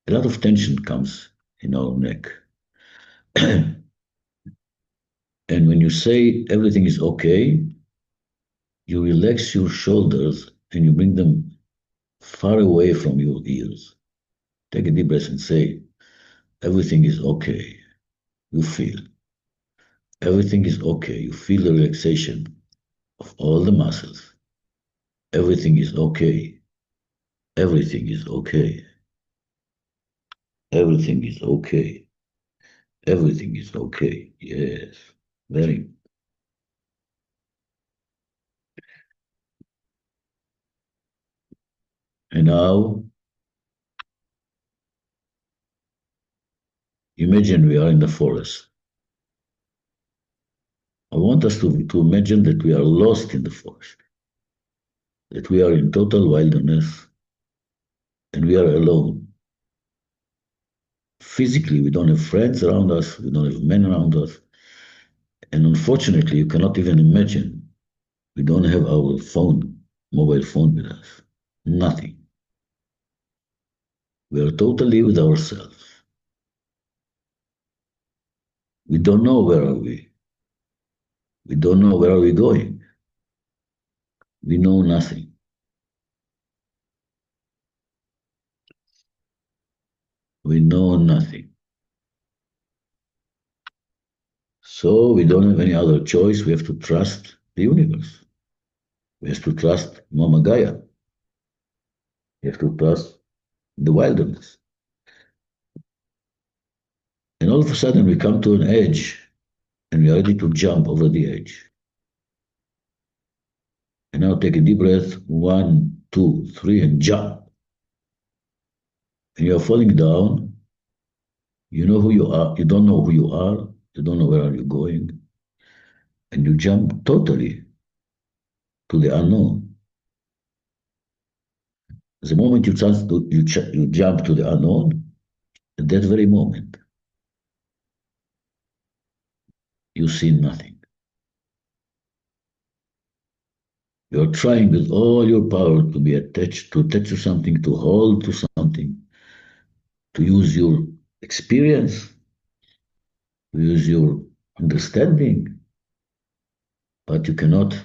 A lot of tension comes in our neck. And when you say everything is okay, you relax your shoulders and you bring them far away from your ears. Take a deep breath and say, everything is okay. You feel. Everything is okay. You feel the relaxation of all the muscles. Everything is okay. Everything is okay. Everything is okay. Everything is okay. Yes. Very. And now, imagine we are in the forest. I want us to imagine that we are lost in the forest, that we are in total wilderness, and we are alone. Physically, we don't have friends around us, we don't have men around us, and unfortunately, you cannot even imagine, we don't have our phone, mobile phone with us, nothing. We are totally with ourselves. We don't know where are we. We don't know where are we going. We know nothing. We know nothing. So we don't have any other choice. We have to trust the universe. We have to trust Mama Gaia. We have to trust the wilderness. And all of a sudden we come to an edge and we are ready to jump over the edge. And now take a deep breath, 1, 2, 3, and jump. And you are falling down. You know who you are. You don't know who you are. You don't know where are you going. And you jump totally to the unknown. The moment you jump to the unknown, at that very moment, you see nothing. You're trying with all your power to be attached, to attach to something, to hold to something, to use your experience, to use your understanding, but you cannot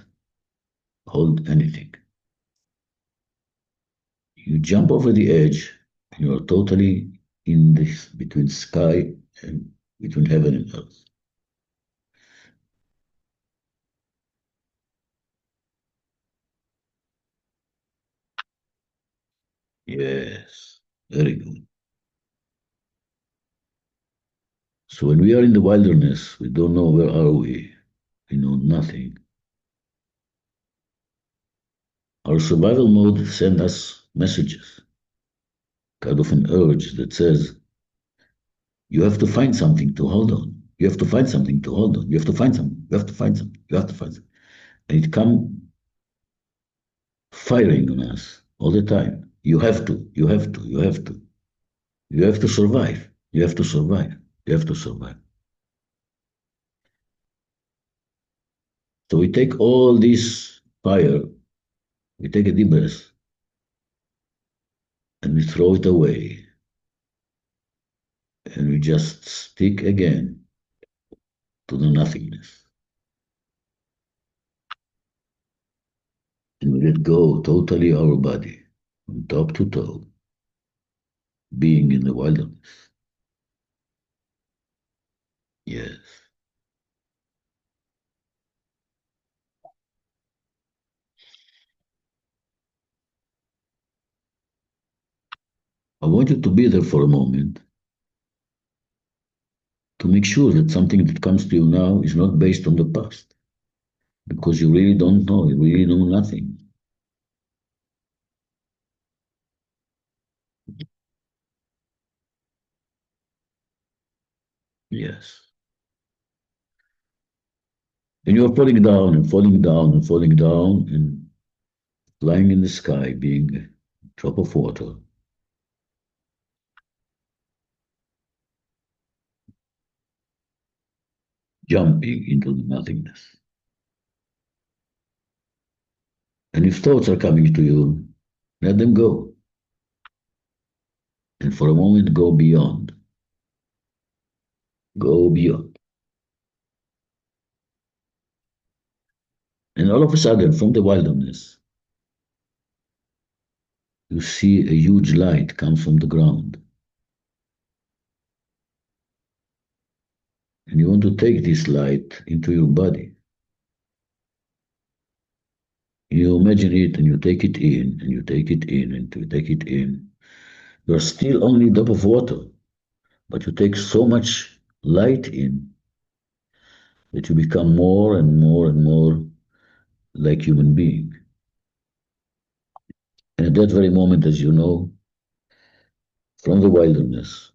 hold anything. You jump over the edge, and you are totally in this between sky and between heaven and earth. Yes, very good. So when we are in the wilderness, we don't know where are we. We know nothing. Our survival mode sends us messages, kind of an urge that says, you have to find something to hold on. You have to find something to hold on. You have to find something. You have to find something. You have to find something. And it comes firing on us all the time. You have to, you have to, you have to. You have to survive. You have to survive. You have to survive. So we take all this fire, we take a deep breath, and we throw it away. And we just stick again to the nothingness. And we let go totally our body, from top to toe, being in the wilderness. Yes. I want you to be there for a moment to make sure that something that comes to you now is not based on the past, because you really don't know, you really know nothing. Yes. And you're falling down and falling down and falling down and flying in the sky, being a drop of water. Jumping into the nothingness. And if thoughts are coming to you, let them go. And for a moment, go beyond. Go beyond. And all of a sudden, from the wilderness, you see a huge light come from the ground. And you want to take this light into your body. You imagine it and you take it in, and you take it in, and you take it in. You're still only a drop of water, but you take so much light in that you become more and more and more like human being. And at that very moment, as you know, from the wilderness,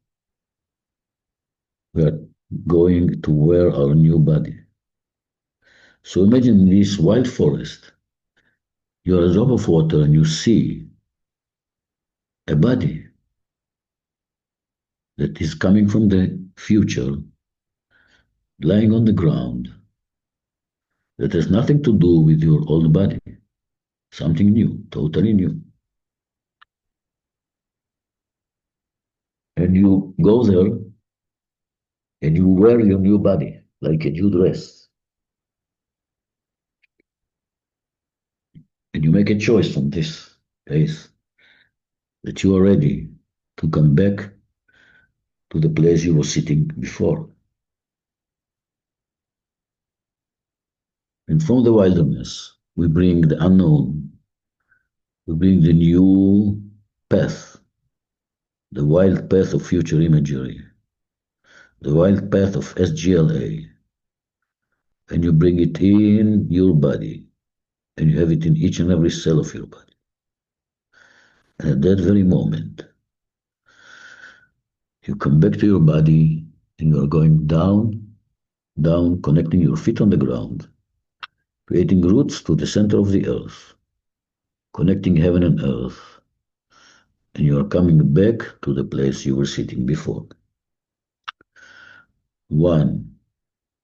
we are going to wear our new body. So imagine this wild forest. You are a drop of water and you see a body that is coming from the future, lying on the ground, that has nothing to do with your old body, something new, totally new. And you go there and you wear your new body like a new dress. And you make a choice from this place that you are ready to come back to the place you were sitting before. And from the wilderness, we bring the unknown, we bring the new path, the wild path of future imagery, the wild path of SGLA, and you bring it in your body, and you have it in each and every cell of your body. And at that very moment, you come back to your body, and you are going down, down, connecting your feet on the ground, creating roots to the center of the earth, connecting heaven and earth, and you are coming back to the place you were sitting before. 1,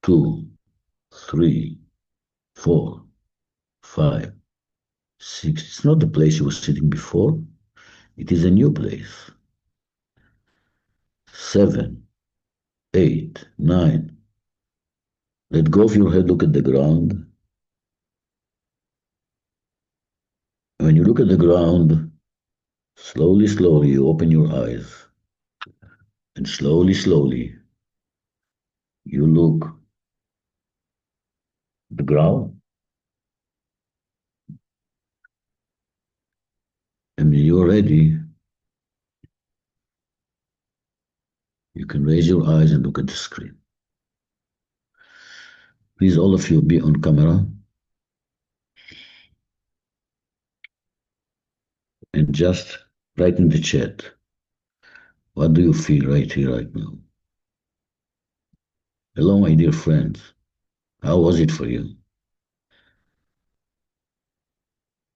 2, 3, 4, 5, 6. It's not the place you were sitting before. It is a new place. 7, 8, 9. Let go of your head, look at the ground. When you look at the ground, slowly, slowly, you open your eyes. And slowly, slowly, you look at the ground, and when you're ready, you can raise your eyes and look at the screen. Please, all of you, be on camera and just write in the chat, what do you feel right here, right now? Hello, my dear friends. How was it for you?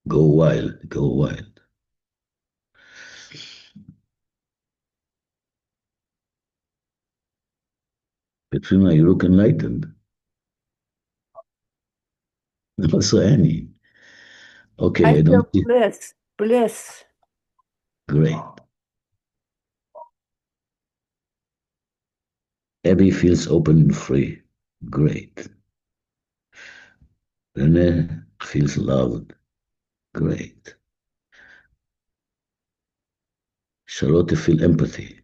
Go wild, go wild. Petrina, you look enlightened. Also, Annie. Okay, I I feel don't see. bliss, bliss. Great. Abby feels open and free. Great. Renee feels loved. Great. Charlotte feels empathy.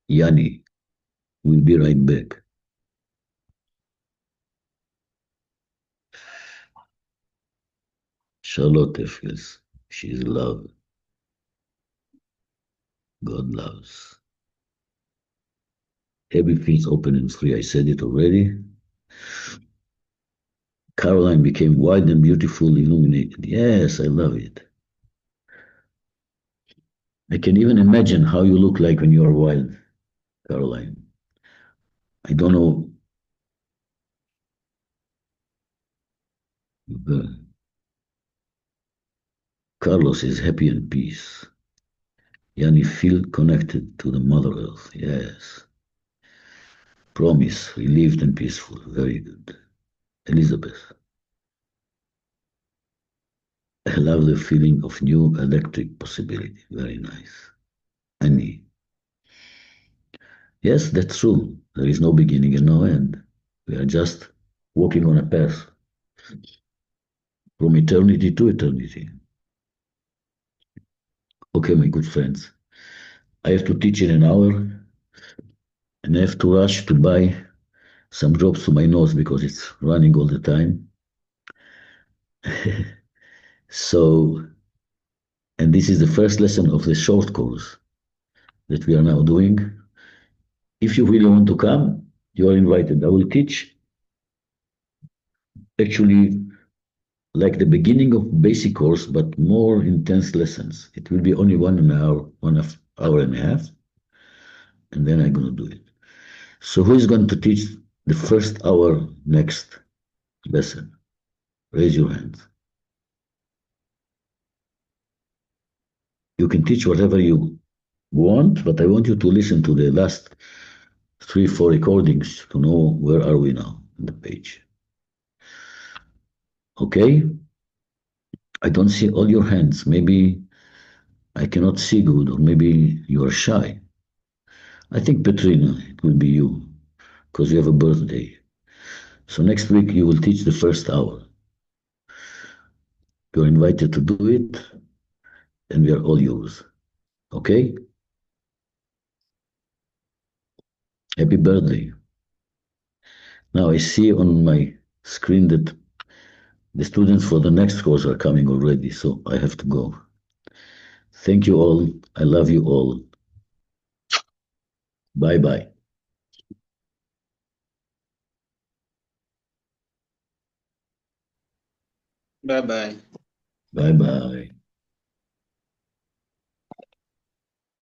Yanni will be right back. Charlotte feels she's loved. God loves. Abby feels open and free. I said it already. Caroline became wide and beautiful, illuminated. Yes, I love it. I can even imagine how you look like when you are wild, Caroline. I don't know. Carlos is happy and peace. Yanni feel connected to the Mother Earth. Yes. Promise, relieved and peaceful. Very good. Elizabeth. I love the feeling of new electric possibility. Very nice. Annie. Yes, that's true. There is no beginning and no end. We are just walking on a path from eternity to eternity. Okay, my good friends. I have to teach in an hour and I have to rush to buy some drops to my nose because it's running all the time. So, and this is the first lesson of the short course that we are now doing. If you really want to come, you are invited. I will teach actually like the beginning of basic course, but more intense lessons. It will be only 1 hour, 1 hour and a half, and then I'm going to do it. So who is going to teach the first hour next lesson? Raise your hands. You can teach whatever you want, but I want you to listen to the last 3, 4 recordings to know where are we now on the page. Okay? I don't see all your hands. Maybe I cannot see good, or maybe you are shy. I think Petrina, it will be you, because you have a birthday. So next week you will teach the first hour. You're invited to do it, and we are all yours. Okay? Happy birthday. Now I see on my screen that the students for the next course are coming already, so I have to go. Thank you all. I love you all. Bye bye. Bye bye. Bye bye.